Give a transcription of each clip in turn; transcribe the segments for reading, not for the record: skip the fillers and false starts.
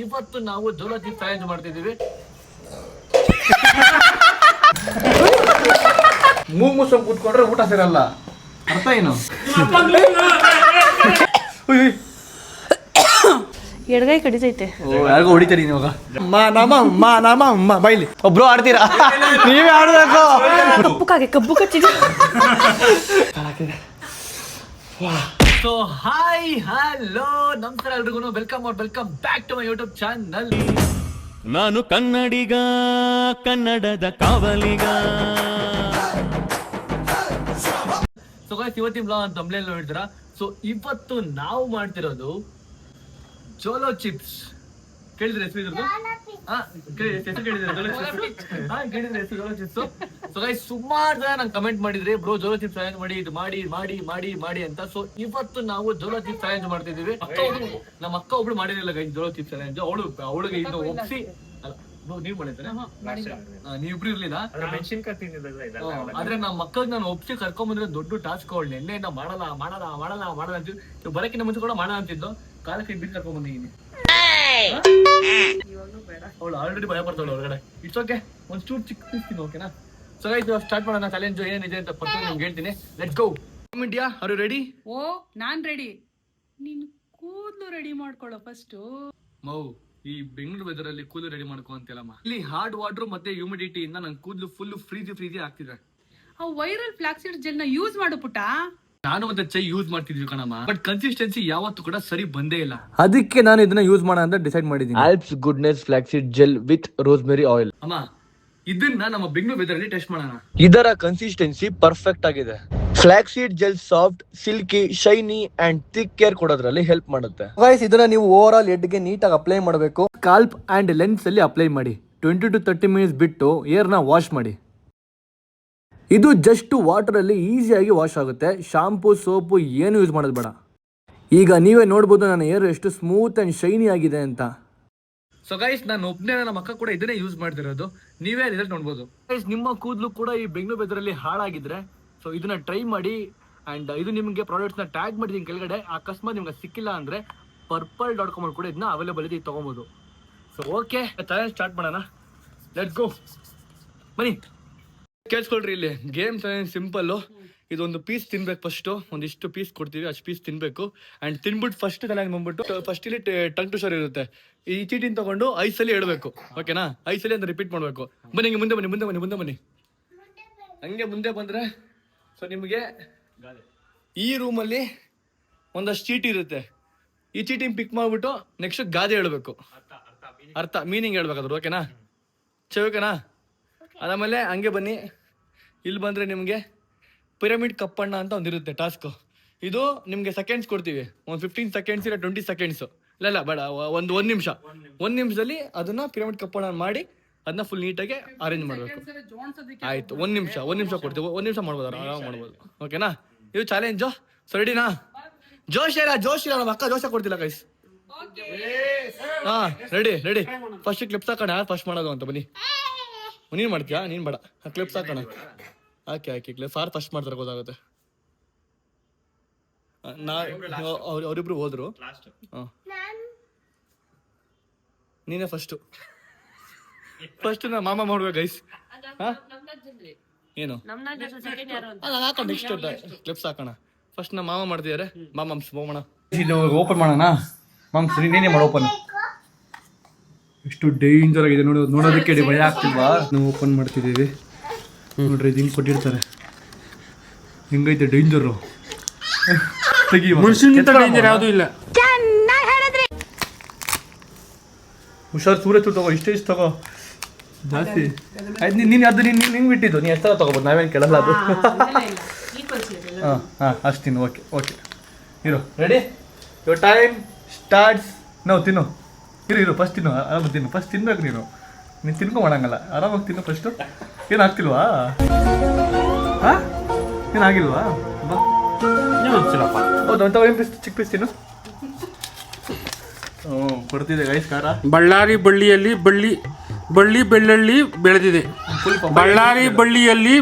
ಇವತ್ತು ನಾವು ಜೋಲೋಜಿ ಚಾಲೆಂಜ್ ಮಾಡ್ತಿದ್ದೀವಿ. ಮೂಗ್ ಮುಸ್ಕೊಂಡ್ ಕೂತ್ಕೊಂಡ್ರೆ ಊಟ ಸೇರಲ್ಲ, ಅರ್ಥ ಏನು? ಎಡಗೈ ಕಡಿತೈತೆ. ಯಾರಿಗೋ ಹೊಡಿತೀರಿ ಇವಾಗ. ಬೈಲಿ ಒಬ್ರು ಆಡ್ತೀರಾ, ನೀವೇ ಆಡ್ಬೇಕು. ಕಬ್ಬು ಕಚ್ಚಿದೆ. ಸೊ ಹಾಯ್ ಹಲೋ ನಮಸ್ಕಾರ ಎಲ್ರಿಗೂ, welcome back to my YouTube channel. ನಾನು ಕನ್ನಡಿಗ, ಕನ್ನಡದ ಕಾವಲಿಗ. ಸೊ ಗೈಸ್, ಇವತ್ತಿನ ಬ್ಲಾಗ್ ಅಂತ ತಮ್ಬ್ನೇಲ್ ನೋಡಿದ್ದೀರಾ. ಸೊ ಇವತ್ತು ನಾವು ಮಾಡ್ತಿರೋದು ಜೋಲೋ ಚಿಪ್ಸ್. ಕೇಳಿದ್ರೆ ಹೆಸರು ಇದ್ರದ್ದು? ಸೊ ಗೈಸ್, ಸುಮಾರು ಜನ ನಂಗೆ ಕಮೆಂಟ್ ಮಾಡಿದ್ರೆ, ಬ್ರೋ ಜೋಲೋ ಚಿಪ್ಸ್ ಚಾಲೆಂಜ್ ಮಾಡಿ, ಇದು ಮಾಡಿ ಮಾಡಿ ಮಾಡಿ ಮಾಡಿ ಅಂತ. ಸೊ ಇವತ್ತು ನಾವು ಜೋಲೋ ಚಿಪ್ಸ್ ಚಾಲೆಂಜ್ ಮಾಡ್ತಿದೀವಿ. ನಮ್ಮ ಅಕ್ಕ ಒಬ್ಳು ಮಾಡಿರಲಿಲ್ಲ ಗೈಸ್ ಜೋಲೋ ಚಿಪ್ಸ್ ಚಾಲೆಂಜ್. ಅವಳಿಗೆ ಇದು ಒಪ್ಸಿ, ನೀವ್ ಮಾಡಿದ್ರೆ ನೀವಿಬ್ರು ಇರ್ಲಿಲ್ಲ. ಆದ್ರೆ ನಮ್ಮ ಮಕ್ಕಳಿಗೆ ನಾನು ಒಪ್ಸಿ ಕರ್ಕೊಂಡ್ ಬಂದ್ರೆ ದೊಡ್ಡ ಟಾಸ್ಕ್. ಅವಳು ನೆನ್ನೆಯಿಂದ ಮಾಡಲ್ಲ ಅಂತ ಬರಕಿನ ಮುಂಚೆ ಕೂಡ ಮಾಡೋಣ ಅಂತಿದ್ದು. ಕಾಲಕ್ಕೆ ಬಿಟ್ಟು ಕರ್ಕೊಂಡ್ ಬಂದಿದ್ದೀನಿ. ಅವಳು ಆಲ್ರೆಡಿ ಭಯ ಪಡ್ತಾಳು ಹೊರಗಡೆ. ಇಟ್ಸ್ ಓಕೆ, ಒಂದ್ ಚೂರ್ ಚಿಕ್ಕ ಪೀಸ್ತೀನಿ, ಓಕೆನಾ? ಸೊ ಗೈಸ್, ಸ್ಟಾರ್ಟ್ ಮಾಡೋಣ. ಚಾಲೆಂಜ್ ಏನಿದೆ ಅಂತ ಪಕ್ಕ ನಿಮ್ಗೆ ಹೇಳ್ತೀನಿ. Let's go. India, are you ready? ಓ, ನಾನ್ ರೆಡಿ. ನೀನ್ ಕೂದಲು ರೆಡಿ ಮಾಡ್ಕೊಳ್ಳೋ ಫಸ್ಟ್. ಮೌ, ಈ ಬೆಂಗಳೂರು ವೆದರ್ ಅಲ್ಲಿ ಕೂದಲು ರೆಡಿ ಮಾಡ್ಕೊ ಅಂತೆಲ್ಲಮ್ಮ. ಇಲ್ಲಿ ಹಾರ್ಡ್ ವಾಟರ್ ಮತ್ತೆ ಹ್ಯೂಮಿಡಿಟಿ ಇಂದ ನನ್ ಕೂದಲು ಫುಲ್ ಫ್ರೀಜಿ ಆಗ್ತಿದೆ. ಆ ವೈರಲ್ ಫ್ಲಾಕ್ಸೀಡ್ ಜೆಲ್ ನ ಯೂಸ್ ಮಾಡು ಪುಟ್ಟ. ನಾನು ಮತ್ತೆ ಚೈ ಯೂಸ್ ಮಾಡ್ತಿದ್ವಿ ಕಣಮ್ಮ, ಬಟ್ ಕನ್ಸಿಸ್ಟೆನ್ಸಿ ಯಾವತ್ತೂ ಕೂಡ ಸರಿ ಬಂದೇ ಇಲ್ಲ. ಅದಕ್ಕೆ ನಾನು ಇದನ್ನ ಯೂಸ್ ಮಾಡೋಣ ಅಂತ ಡಿಸೈಡ್ ಮಾಡಿದ್ದೀನಿ. Alps goodness flaxseed gel with rosemary oil. ಅಮ್ಮ, ಇದನ್ನ ನಮ್ಮ ಬೆಂಗಳೂರು ವೆದರ್ ಅಲ್ಲಿ ಟೆಸ್ಟ್ ಮಾಡೋಣ. ಇದರ ಕನ್ಸಿಸ್ಟೆನ್ಸಿ ಪರ್ಫೆಕ್ಟ್ ಆಗಿದೆ. Flaxseed gel soft, silky, shiny and thick care ಕೊಡೋದ್ರಲ್ಲಿ ಹೆಲ್ಪ್ ಮಾಡುತ್ತೆ. ಗೈಸ್, ಇದನ್ನ ನೀವು ಓವರ್ ಆಲ್ ಹೆಡ್ ಗೆ ನೀಟಾಗಿ ಅಪ್ಲೈ ಮಾಡಬೇಕು. ಸ್ಕಾಲ್ಪ್ ಅಂಡ್ ಲೆನ್ಸ್ ಅಲ್ಲಿ ಅಪ್ಲೈ ಮಾಡಿ. 20 to 30 ಮಿನಿಟ್ಸ್ ಬಿಟ್ಟು ಏರ್ ನ ವಾಶ್ ಮಾಡಿ. ಇದು ಜಸ್ಟ್ ವಾಟರ್ ಅಲ್ಲಿ ಈಸಿಯಾಗಿ ವಾಶ್ ಆಗುತ್ತೆ. ಶಾಂಪೂ, ಸೋಪು ಏನು ಯೂಸ್ ಮಾಡೋದು ಬೇಡ. ಈಗ ನೀವೇ ನೋಡ್ಬೋದು ನನ್ನ ಏರ್ ಎಷ್ಟು ಸ್ಮೂತ್ ಅಂಡ್ ಶೈನಿ ಆಗಿದೆ ಅಂತ. ಸೊ ಗೈಸ್, ನಾನು ಒಬ್ಬನೇ, ನಮ್ಮ ಅಕ್ಕ ಕೂಡ ಇದನ್ನೇ ಯೂಸ್ ಮಾಡ್ತಿರೋದು. ನೀವೇ ರಿಸಲ್ಟ್ ನೋಡ್ಬೋದು. ಗೈಸ್, ನಿಮ್ಮ ಕೂದಲು ಕೂಡ ಈ ಬೆಂಗಳೂರು ವೆದರ್ ಅಲ್ಲಿ ಹಾಳಾಗಿದ್ರೆ ಸೊ ಇದನ್ನ ಟ್ರೈ ಮಾಡಿ. ಅಂಡ್ ಇದು ನಿಮಗೆ ಪ್ರಾಡಕ್ಟ್ಸ್ ನ ಟ್ಯಾಗ್ ಮಾಡಿದೀನಿ ಕೆಳಗಡೆ. ಅಕಸ್ಮಾತ್ ನಿಮ್ಗೆ ಸಿಕ್ಕಿಲ್ಲ ಅಂದ್ರೆ purple.com ಕೂಡ ಇದನ್ನ ಅವೈಲೇಬಲ್ ಇದೆ, ತಗೊಬೋದು. ಸೊ ಓಕೆ, ಚಾಲೆಂಜ್ ಸ್ಟಾರ್ಟ್ ಮಾಡೋಣ. Let's go. ಬನ್ನಿ ಕೇಳಿಸ್ಕೊಳ್ರಿ. ಇಲ್ಲಿ ಗೇಮ್ ಚಾಲೆಂಜ್ ಸಿಂಪಲ್. ಇದೊಂದು ಪೀಸ್ ತಿನ್ಬೇಕು. ಫಸ್ಟ್ ಒಂದಿಷ್ಟು ಪೀಸ್ ಕೊಡ್ತೀವಿ, ಅಷ್ಟು ಪೀಸ್ ತಿನ್ಬೇಕು. ಅಂಡ್ ತಿನ್ಬಿಟ್ಟು ಫಸ್ಟ್ ಚಾಲೆಂಜ್ ಬಂದ್ಬಿಟ್ಟು ಫಸ್ಟ್ ಇಲ್ಲಿ ಟಂಗ್ ಟು ಶರ್ ಇರುತ್ತೆ. ಈ ಚೀಟಿನ ತಗೊಂಡು ಐಸಲ್ಲಿ ಹೇಳ್ಬೇಕು, ಓಕೆನಾ? ಐಸಲ್ಲಿ ಅಂತ ರಿಪೀಟ್ ಮಾಡ್ಬೇಕು. ಬನ್ನಿ, ಹಿಂಗೆ ಮುಂದೆ ಬನ್ನಿ. ಹಂಗೆ ಮುಂದೆ ಬಂದ್ರೆ ಸೊ ನಿಮಗೆ ಈ ರೂಮಲ್ಲಿ ಒಂದಷ್ಟು ಚೀಟಿ ಇರುತ್ತೆ. ಈ ಚೀಟಿನ ಪಿಕ್ ಮಾಡ್ಬಿಟ್ಟು ನೆಕ್ಸ್ಟ್ ಗಾದೆ ಹೇಳ್ಬೇಕು. ಅರ್ಥ ಮೀನಿಂಗ್ ಹೇಳ್ಬೇಕಾದ್ರು, ಓಕೆನಾ? ಓಕೆನಾ? ಅದಾದಮೇಲೆ ಹಂಗೆ ಬನ್ನಿ. ಇಲ್ಲಿ ಬಂದರೆ ನಿಮಗೆ ಪಿರಮಿಡ್ ಕಪ್ಪಣ್ಣ ಅಂತ ಒಂದಿರುತ್ತೆ ಟಾಸ್ಕ್. ಇದು ನಿಮಗೆ ಸೆಕೆಂಡ್ಸ್ ಕೊಡ್ತೀವಿ. ಒಂದು 15 ಸೆಕೆಂಡ್ಸ್ ಇಲ್ಲ 20 ಸೆಕೆಂಡ್ಸು. ಇಲ್ಲ ಬೇಡ, ಒಂದು ನಿಮಿಷ. 1 ನಿಮಿಷದಲ್ಲಿ ಅದನ್ನ ಪಿರಮಿಡ್ ಕಪ್ಪಣ್ಣ ಮಾಡಿ ಅದನ್ನ ಫುಲ್ ನೀಟಾಗಿ ಅರೇಂಜ್ ಮಾಡಬೇಕು. ಆಯ್ತು, 1 ನಿಮಿಷ ಕೊಡ್ತೀವಿ. 1 ನಿಮಿಷ ಮಾಡ್ಬೋದು, ಆರಾಮ್ ಮಾಡ್ಬೋದು, ಓಕೆನಾ? ಇದು ಚಾಲೆಂಜು. ಸೊ ರೆಡಿನಾ? ಜೋಶ್ ಇಲ್ಲ, ನಮ್ಮ ಅಕ್ಕ ಜೋಶ ಕೊಡ್ತಿಲ್ಲ ಗೈಸ್. ಹಾ, ರೆಡಿ. ಫಸ್ಟ್ ಕ್ಲಿಪ್ಸ್ ಹಾಕೋಣ. ಯಾರು ಫಸ್ಟ್ ಮಾಡೋದು ಅಂತ ಬನ್ನಿ. ನೀನ್ ಮಾಡ್ತೀಯಾ? ನೀನ್ ಬೇಡ, ಕ್ಲಿಪ್ಸ್ ಹಾಕೋಣ. ಹಾಕಿ ಕ್ಲಿಪ್ಸ್. ಯಾರು ಫಸ್ಟ್ ಮಾಡ್ತಾರೆ ಗೊತ್ತಾಗುತ್ತೆ. ಅವರಿಬ್ರು ಹೋದ್ರು. ನೀನೇ ಫಸ್ಟ್ ನಾ ಮಾಮ ಮಾಡ್ಬೇಕು ಗೈಸ್. ಏನು ಹಾಕೋಣ, ನೆಕ್ಸ್ಟ್ ಕ್ಲಿಪ್ಸ್ ಹಾಕೋಣ. ಫಸ್ಟ್ ನಾ ಮಾಮ ಮಾಡ್ತಿದ್ದಾರೆ. ಮಾಮಮ್ಸ್ ಹೋಗೋಣ. ಇದು ಓಪನ್ ಮಾಡೋಣ. ಮಾಮ್ಸ್ ನೀನೇ ಮಾಡಿ ಓಪನ್. ಎಷ್ಟು ಡೇಂಜರ್ ಆಗಿದೆ ನೋಡೋದಕ್ಕೆ ಭಯ ಆಗ್ತಿಲ್ವಾ? ನಾವು ಓಪನ್ ಮಾಡ್ತಿದ್ದೀವಿ ನೋಡ್ರಿ. ಇದು ಹಿಂಗೆ ಕೊಟ್ಟಿರ್ತಾರೆ. ಹಿಂಗೈತೆ ಡೇಂಜರು. ಯಾವುದು ಇಲ್ಲ. ಹುಷಾರ್, ಸೂರ್ಯ ತಗೋ. ಇಷ್ಟ ತಗೋ, ಜಾಸ್ತಿ ಆಯ್ತು. ನೀನು ನಿಂಗೆ ಬಿಟ್ಟಿದ್ದು. ನೀನು ಎಷ್ಟು ತಗೋಬೋದು, ನಾವೇನು ಕೇಳಲ್ಲ ಅದು. ಹಾಂ ಅಷ್ಟು ತಿನ್ನು. ಓಕೆ ಇರು. ರೆಡಿ? Your time starts. ನಾವು ತಿನ್ನು. ಇರು ಫಸ್ಟ್ ತಿನ್ನು. ಆರಾಮಾಗಿ ತಿನ್ನು. ಫಸ್ಟ್ ತಿನ್ಬೇಕು ನೀನು ತಿನ್ಕೊ ಮಾಡಂಗಲ್ಲ. ಆರಾಮಾಗಿ ತಿನ್ನು ಫಸ್ಟು. ಏನು ಆಗ್ತಿಲ್ವಾ? ಹಾಂ, ಏನಾಗಿಲ್ವಾ? ಬಾ. ಹೌದು, ಅಂತ ಏನು ಪೀಸ್, ಚಿಕ್ಕ ಪೀಸ್ ತಿನ್ನು. ಕೊಡ್ತಿದೆ ಗೈಸ್ ಖಾರ. ಬಳ್ಳಾರಿ ಬಳ್ಳಿಯಲ್ಲಿ ಬಳ್ಳಿ ಬೆಳ್ಳಳ್ಳಿ ಬೆಳೆದಿದೆ. ಬಳ್ಳಾರಿ ಬಳ್ಳಿಯಲ್ಲಿ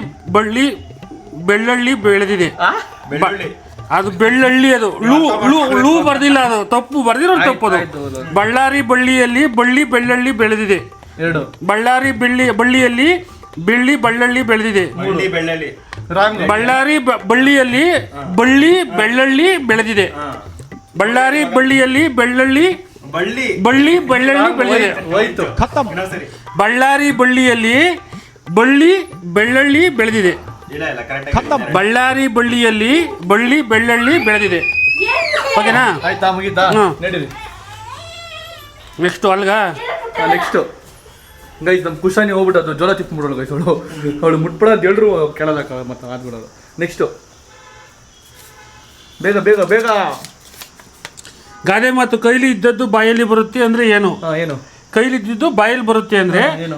ಬೆಳ್ಳಳ್ಳಿ ಬೆಳೆದಿದೆ. ಅದು ಬೆಳ್ಳಳ್ಳಿ, ಅದು ಲೂ ಲೂ ಲೂ ಬರ್ದಿಲ್ಲ, ಅದು ತಪ್ಪು ಬರ್ದಿರೋ ತಪ್ಪು ಅದು. ಬಳ್ಳಾರಿ ಬಳ್ಳಿಯಲ್ಲಿ ಬಳ್ಳಿ ಬೆಳ್ಳಳ್ಳಿ ಬೆಳೆದಿದೆ. 2 ಬಳ್ಳಾರಿ ಬಳ್ಳಿಯಲ್ಲಿ ಬೆಳ್ಳಿ ಬೆಳ್ಳಳ್ಳಿ ಬೆಳೆದಿದೆ. ಬಳ್ಳಾರಿ ಬಳ್ಳಿಯಲ್ಲಿ ಬಳ್ಳಿ ಬೆಳ್ಳಳ್ಳಿ ಬೆಳೆದಿದೆ. ಬಳ್ಳಾರಿ ಬಳ್ಳಿಯಲ್ಲಿ ಬಳ್ಳಿ ಬೆಳ್ಳಳ್ಳಿ ಬೆಳೆದಿದೆ. ಬಳ್ಳಾರಿ ಬಳ್ಳಿಯಲ್ಲಿ ಬಳ್ಳಿ ಬೆಳ್ಳಳ್ಳಿ ಬೆಳೆದಿದೆ. ಬಳ್ಳಾರಿ ಬಳ್ಳಿಯಲ್ಲಿ ಬಳ್ಳಿ ಬೆಳ್ಳಳ್ಳಿ ಬೆಳೆದಿದೆ. ಓಕೆನಾ? ಆಯ್ತಾ, ಮುಗೀತಾ? ಹ್ಮ್. ನಡೀರಿ ನೆಕ್ಸ್ಟ್ ಅಲ್ಗ ನೆಕ್ಸ್ಟ್ ಗೈಸ್ ನಮ್ಮ ಕುಶಾನಿ ಹೋಗ್ಬಿಟ್ಟು ಅದು ಜೋರ ತಿಪ್ಪಿಬಿಡೋಳು ಗೈಸ್. ಅವಳು ಮುಟ್ಬಿಡೋದು ಎಲ್ರು ಕೇಳಲ್ಲ ಮತ್ತೆ ಆದ್ಬಿಡೋದು. ನೆಕ್ಸ್ಟು ಬೇಗ ಬೇಗ ಬೇಗ. ಗಾದೆ ಮಾತು ಕೈಲಿ ಇದ್ದದ್ದು ಬಾಯಲ್ಲಿ ಬರುತ್ತೆ ಅಂದ್ರೆ ಏನು? ಏನು ಕೈಲಿ ಇದ್ದಿದ್ದು ಬಾಯಲ್ಲಿ ಬರುತ್ತೆ ಅಂದ್ರೆ ಏನು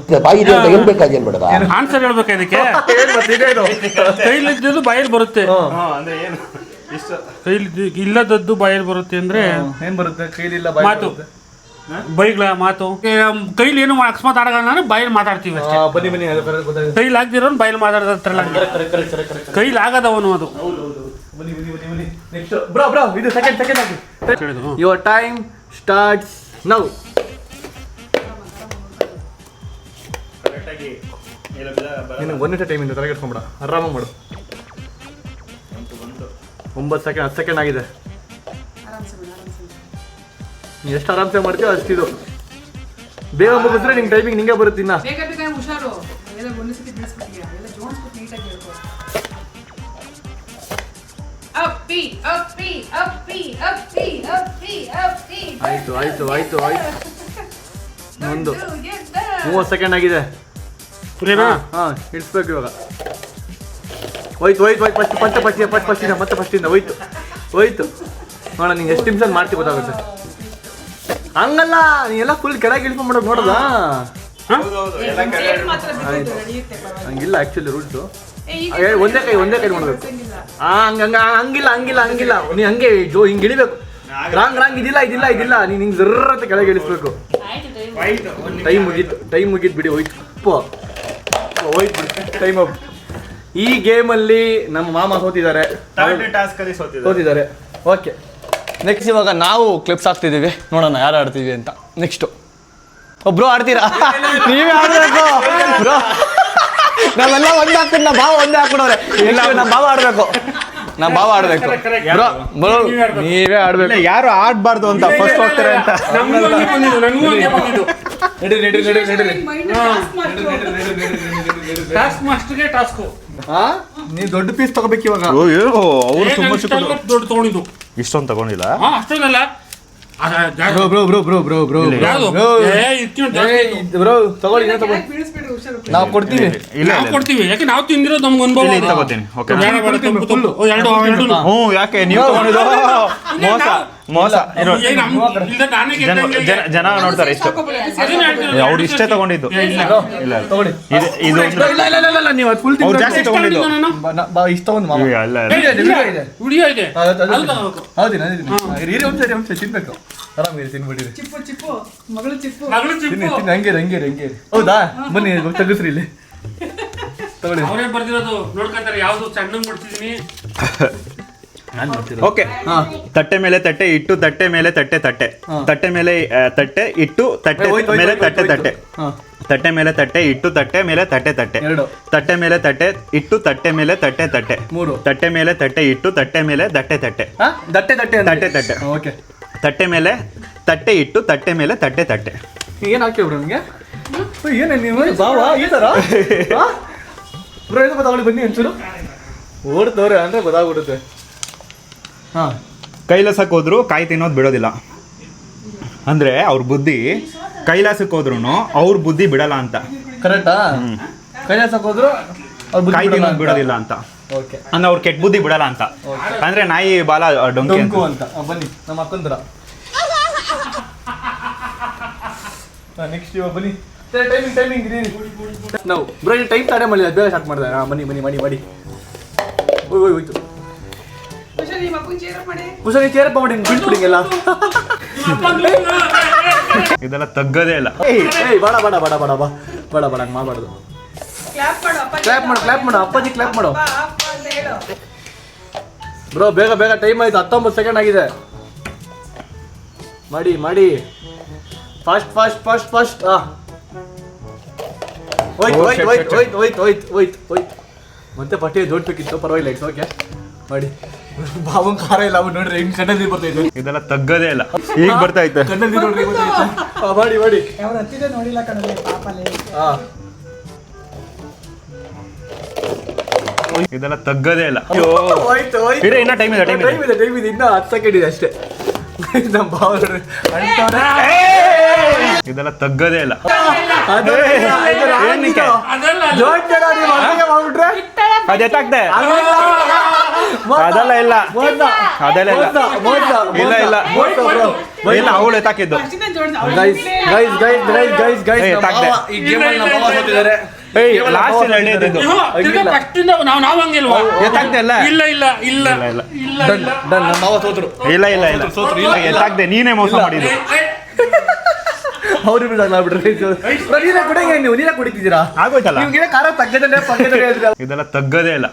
ಆನ್ಸರ್ ಹೇಳ್ಬೇಕಾ ಇದಕ್ಕೆ? ಕೈಲಿ ಇದ್ದದ್ದು ಬಾಯಲ್ಲಿ ಬರುತ್ತೆ, ಕೈಲಿ ಇಲ್ಲದದ್ದು ಬಾಯಲ್ಲಿ ಬರುತ್ತೆ ಅಂದ್ರೆ ಏನ್ ಬರುತ್ತೆ? ಕೈಲಿಲ್ಲ ಮಾತು, ಬೈಗಳ ಮಾತು. ಕೈಲಿ ಏನು ಅಕಸ್ಮಾತ್ ಆಡೋಣ ಬಾಯಲ್ಲಿ ಮಾತಾಡ್ತೀವಿ ಅಷ್ಟೇ. ಬನ್ನಿ ಬನ್ನಿ, ಕೈಲಿ ಆಗ್ದಿರೋನು ಬಾಯಲ್ಲಿ ಮಾತಾಡ್ತಾರಲ್ಲ, ಕೈಲಿ ಆಗದವನು ಅದು. ಬನ್ನಿ ಬನ್ನಿ ಬನ್ನಿ ಬನ್ನಿ. ನೆಕ್ಸ್ಟ್ ಬ್ರೋ ಬ್ರೋ, ಇದು ಸೆಕೆಂಡ್ ಆಗಿ. Your time starts now. ನೀನು 1 minute ಟೈಮ್ ಇಂದ ತಲೆಗೆಡ್ಸ್ಕೊಂಬಿಡ, ಆರಾಮಾಗಿ ಮಾಡು. 9 ಸೆಕೆಂಡ್, 10 ಸೆಕೆಂಡ್ ಆಗಿದೆ. ನೀ ಎಷ್ಟು ಆರಾಮ್ಸೆ ಮಾಡ್ತೀವೋ ಅಷ್ಟಿದು. ಬೇಗ ಮುಗಿದ್ರೆ ನಿಂಗೆ ಟೈಮಿಂಗ್ ನಿಂಗೆ ಬರುತ್ತೆ. ಇನ್ನ ಬೇಗ ಬೇಗ ಹುಷಾರು, ಎಲ್ಲ ಒಂದು ಸತಿ ಬಿಡಿಸ್ಬಿಟ್ಟಿಯಾ, ಎಲ್ಲ ಜೋಡಿಸ್ಬಿಟ್ಟು ನೀಟಾಗಿ ಹೇಳ್ಕೊ. ಅಪ್ಪಿ ಅಪ್ಪಿ ಅಪ್ಪಿ ಅಪ್ಪಿ ಅಪ್ಪಿ ಅಪ್ಪಿ. ಆಯ್ತು ಆಯ್ತು ಆಯ್ತು ಆಯ್ತು. 30 ಸೆಕೆಂಡ್ ಆಗಿದೆ. ಹಾ, ಇಡ್ಸ್ಬೇಕು ಇವಾಗ. ಹೋಯ್ತು ಹೋಯ್ತು ಹೋಯ್ತು. ಫಸ್ಟಿಂದ ಹೋಯ್ತು ನೋಡ. ನೀನು ಎಷ್ಟು ನಿಮಿಷ ಮಾಡ್ತೀವಿ ಗೊತ್ತಾಗುತ್ತೆ. ಹಂಗಲ್ಲ, ನೀನೆಲ್ಲ ಫುಲ್ ಕೆಳಗೆ ಇಳ್ಕೊಂಡ್ಬಿಡೋದು ನೋಡೋದ. ಹಂಗಿಲ್ಲ ಆಕ್ಚುಲಿ ರೂಲ್ಸು. ಒಂದೇ ಕೈ ಮಾಡ್ಬೇಕು. ಹಂಗಿಲ್ಲ ನೀ ಹಂಗೆ ಹಿಂಗೆ ಇಳಿಬೇಕು. ರಾಂಗ್ ಇದಿಲ್ಲ ನೀನು ಹಿಂಗೆ ಜರ್ರ ಅಂತ ಕೆಳಗೆ ಇಳಿಸ್ಬೇಕು. ಟೈಮ್ ಮುಗೀತು ಬಿಡಿ. ಹೋಯ್ತು ಟೈಮ್ ಅಪ್. ಈ ಗೇಮಲ್ಲಿ ನಮ್ಮ ಮಾಮ ಸೋತಿದ್ದಾರೆ. ಓಕೆ, ನೆಕ್ಸ್ಟ್ ಇವಾಗ ನಾವು ಕ್ಲಿಪ್ಸ್ ಹಾಕ್ತಿದ್ದೀವಿ, ನೋಡೋಣ ಯಾರು ಆಡ್ತೀವಿ ಅಂತ. ನೆಕ್ಸ್ಟು ಒಬ್ರು ಆಡ್ತೀರಾ? ನೀವೇ ಆಡ್ಬೇಕು ಬ್ರೋ. ನಾವೆಲ್ಲ ಒಂದೇ ಹಾಕ್ತೀನಿ, ನಮ್ಮ ಭಾವ ಒಂದೇ ಹಾಕ್ಬಿಡೋರೆ. ಇಲ್ಲ, ನಮ್ಮ ಭಾವ ಆಡ್ಬೇಕು ಬ್ರೋ. ಬ್ರೋ ನೀವೇ ಆಡ್ಬೇಕು. ಯಾರು ಆಡ್ಬಾರ್ದು ಅಂತ ಫಸ್ಟ್ ಹೋಗ್ತಾರೆ ಅಂತ. ಟಾಸ್ಕ್ ಮಾಸ್ಟರ್ಗೆ ಟಾಸ್ಕ್. ನೀವು ದೊಡ್ಡ ಪೀಸ್ ತಗೋಬೇಕು ಇವಾಗ. ಅವ್ರು ತುಂಬಾ ದೊಡ್ಡ ತಗೊಂಡಿದ್ದು ಇಷ್ಟೊಂದು ತಗೊಂಡಿಲ್ಲ. ಅಷ್ಟೊಂದಲ್ಲ. ನಾವು ಕೊಡ್ತೀವಿ. ಕೊಡ್ತೀವಿ, ಯಾಕೆ ನಾವು ತಿಂದಿರೋದು ನಮ್ಗೆ ಅನುಭವ. ತಗೋತೀನಿ. ಯಾಕೆ ನೀವು ಮೋಸ ಜನ ನೋಡ್ತಾರೆ ಇಷ್ಟು. ಅವ್ರು ಇಷ್ಟೇ ತಗೊಂಡಿದ್ದು. ನೀವು ಫುಲ್ ಜಾಸ್ತಿ ತಗೊಂಡಿದ್ದು. ಇಷ್ಟ ಒಂದು ವಿಡಿಯೋ ಇದೆ. ತಿನ್ಬೇಕು. ಆರಾಮಿರಿ, ತಿನ್ಬಿಟ್ಟಿರಿ. ಚಿಪ್ಪು ಮಗಳು ಚಿಪ್ಪು. ತಿನ್ನಿ ಹಂಗೆ. ಹೌದಾ? ಬನ್ನಿ ತೆಗಿಸ್ರಿ ಇಲ್ಲಿ. ತಗೊಳ್ಳಿ. ಅವರೇ ಬರ್ದಿರೋದು ನೋಡ್ಕೊಂತಾರೆ ಯಾವ್ದು ಸಣ್ಣ ಮಾಡ್ತಿದೀನಿ. ಓಕೆ, ತಟ್ಟೆ ಮೇಲೆ ತಟ್ಟೆ ಇಟ್ಟು, ತಟ್ಟೆ ಮೇಲೆ ತಟ್ಟೆ, ತಟ್ಟೆ ಮೇಲೆ ತಟ್ಟೆ ಇಟ್ಟು, ತಟ್ಟೆ ಮೇಲೆ ತಟ್ಟೆ, ತಟ್ಟೆ ಮೇಲೆ ತಟ್ಟೆ ಇಟ್ಟು, ತಟ್ಟೆ ಮೇಲೆ ತಟ್ಟೆ, ತಟ್ಟೆ ಮೇಲೆ ತಟ್ಟೆ ಇಟ್ಟು, ತಟ್ಟೆ ಮೇಲೆ ತಟ್ಟೆ, ತಟ್ಟೆ ಮೇಲೆ ತಟ್ಟೆ ಇಟ್ಟು, ತಟ್ಟೆ ಮೇಲೆ ತಟ್ಟೆ, ಓಕೆ. ತಟ್ಟೆ ಮೇಲೆ ತಟ್ಟೆ ಇಟ್ಟು, ತಟ್ಟೆ ಮೇಲೆ ತಟ್ಟೆ. ಏನು ಹಾಕ್ತೀವಿ ಬ್ರೋ ನಿಮಗೆ? ಏನೇ ನೀವು ಬಾವ ಈ ಥರ ಬ್ರೋ? ಏನು ತಗೊಳ್ಳಿ ಬನ್ನಿ ಒಂಚೂರು. ಓಡ್ತವ್ರೆ ಅಂದರೆ ಗೊತ್ತಾಗ್ಬಿಡುತ್ತೆ. ಹಾಂ, ಕೈಲಾಸಕ್ಕೆ ಹೋದ್ರು ಕಾಯಿ ತಿನ್ನೋದು ಬಿಡೋದಿಲ್ಲ ಅಂದ್ರೆ ಅವ್ರ ಬುದ್ಧಿ. ಕೈಲಾಸಕ್ಕೆ ಹೋದ್ರು ಅವ್ರ ಬುದ್ಧಿ ಬಿಡಲ್ಲ ಅಂತ. ಕರೆಕ್ಟಾ? ಕೈಲಾಸಕ್ಕೆ ಹೋದ್ರು ಕಾಯಿ ತಿನ್ನೋದು ಬಿಡೋದಿಲ್ಲ ಅಂತ. ಓಕೆ, ಅಂದ್ರೆ ಅವ್ರ ಕೆಟ್ಟ ಬುದ್ಧಿ ಬಿಡಲ್ಲ ಅಂತ. ಅಂದ್ರೆ ನಾಯಿ ಬಾಲ ಡೊಂಕು ಅಂತ. ಬನ್ನಿ ನಮ್ಮ ಅಕ್ಕಂದ್ರ. ನೆಕ್ಸ್ಟ್ ಇವಾಗ ಬನ್ನಿ. ಟೈಮಿಂಗ್ ನಾವು ಬ್ರೋ ಟೈಮ್ ತಡೆ ಮಾಡಿ ಬೇಗ ಸ್ಟಾರ್ಟ್ ಮಾಡಿದೆ. ಬನ್ನಿ ಮಾಡಿ. ಹೋಯ್ತು. ಕುಶಾನಿ ಚೇರಪ್ಪ ಮಾಡಿ ಬಿಟ್ಬಿಡಿಂಗೆಲ್ಲ. ಇದೆಲ್ಲ ತಗ್ಗದೇ ಇಲ್ಲ. ಬೇಡ ಹಂಗೆ ಮಾಡಬಾರ್ದು. ಕ್ಲಾಪ್ ಮಾಡು ಅಪ್ಪಾಜಿ, ಕ್ಲಾಪ್ ಮಾಡು. ಬ್ರೋ ಬೇಗ ಬೇಗ ಟೈಮ್ ಆಯ್ತು, 19 ಸೆಕೆಂಡ್ ಆಗಿದೆ. ಮಾಡಿ ಮಾಡಿ ಫಾಸ್ಟ್ ಫಾಸ್ಟ್ ಫಾಸ್ಟ್ ಫಾಸ್ಟ್. ಹೋಯ್ತು ಮತ್ತೆ ಪಟ್ಟಿ ಜೋಡ್ಬೇಕಿತ್ತು, ಪರವಾಗಿಲ್ಲ, ಇಟ್ಸ್ ಓಕೆ. ಮಾಡಿ ಬಾಬನ್ ಖಾರ ಇಲ್ಲ ಅವ್ನು ನೋಡ್ರಿ ಹೆಂಗ್ ಕಣ್ಣಲ್ಲಿ ಬರ್ತೈತೆ. ಇದೆಲ್ಲ ತಗ್ಗದೇ ಇಲ್ಲ, ಈಗ ಬರ್ತಾ ಐತೆ. ಕಣ್ಣಲ್ಲಿ ನೋಡ್ರಿ ಮಾಡಿ ಮಾಡಿ. ನೋಡಿಲ್ಲ ಕಣಲೆ ಪಾಪಲೆ. ಇದೆಲ್ಲ ತಗ್ಗದೇ ಇಲ್ಲ. ಹೋಯ್ತು ಇಡೆ, ಇನ್ನ ಟೈಮ್ ಇದೆ, ಟೈಮ್ ಇದೆ, ಇನ್ನ 10 ಸೆಕೆಂಡ್ ಇದೆ ಅಷ್ಟೇ. ನಮ್ಮ ಭಾವ ನೋಡ್ರಿ ಇದೆಲ್ಲ ತಗ್ಗದೇ ಇಲ್ಲ. ಅದೆತ್ತಾಗ್ದೆ ಅದೆಲ್ಲ ಇಲ್ಲ, ಅದೆಲ್ಲ ಇಲ್ಲ ಇಲ್ಲ ಇಲ್ಲ, ಅವಳು ಎತ್ತಾಕಿದ್ದು. ಲಾಸ್ಟ್ ನಾವು ಹಂಗಿಲ್ವಾ? ಎತ್ತಾಗ್ದೆ ಅಲ್ಲ? ಇಲ್ಲ ಇಲ್ಲ ಇಲ್ಲ ಇಲ್ಲ ಇಲ್ಲ ಸೋತ್ರು. ಇಲ್ಲ ಇಲ್ಲ ಇಲ್ಲ, ಎತ್ತಾಗ್ದೆ, ನೀನೇ ಮೋಸ ಮಾಡಿದ್ದು. ಅವ್ರು ಬಿಡ್ರಿ, ನೀರೇ ಕುಡಿಯಂಗೆ, ನೀವು ನೀರೇ ಕುಡಿತಿದ್ದೀರಾ? ಆಗೋಯ್ತಲ್ಲ, ನಿಮ್ಗೆ ಖಾರ ತಗ್ಗದೆ ಇದೆಲ್ಲ ತಗ್ಗದೇ ಇಲ್ಲ.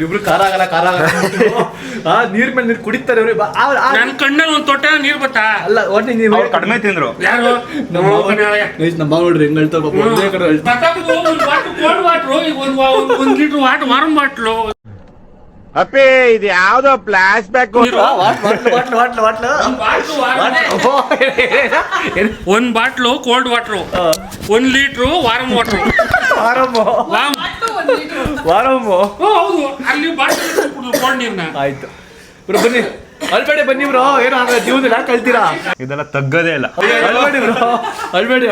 ಇಬ್ರು ಖಾರ ಆಗಲ್ಲ ನೀರ್ ಮೇಲೆ ನೀರು ಕುಡಿತಾರೆ ಅವ್ರು. ನನ್ ಕಣ್ಣಲ್ಲಿ ಒಂದ್ ತೊಟ್ಟೆ ನೀರ್ ಬತ್ತಾ? ಅಲ್ಲ ಒಟ್ಟು ನೀವು ಅವ್ರು ಕಡಿಮೆ ತಿಂದ್ರು. ಯಾರು? ನಮ್ಮ ಬಾವ ನೋಡ್ರಿ ಹೆಂಗ್ ಹೇಳ್ತಾರೆ ಪಾಪ, ಒಂದೇ ಕಡೆ ಹೇಳ್ತಾರೆ. ಒಂದ್ ಲೀಟರ್ ವಾಟರ್ ವಾರಂ ಬಾಟ್ಲು. ಅಪ್ಪೇ, ಇದು ಯಾವ್ದೋ ಫ್ಲಾಶ್ ಬ್ಯಾಕ್. ಒಂದ್ bottle cold water, 1 litre warm water. ಹೌದು, ಅಲ್ಲಿ ಬಾಟ್ಲು ಕೋಲ್ಡ್ ನೀರ್ನ. ಆಯ್ತು ಬ್ರೋ, ಬನ್ನಿ ಬನ್ನಿ ಬ್ರೋ, ಏನೋ ಜೀವನದಲ್ಲಿ ಯಾಕೆ ಕಳ್ತೀರಾ? ಇದೆಲ್ಲ ತಗ್ಗದೇ ಇಲ್ಲ. ಅಳ್ಬೇಡಿ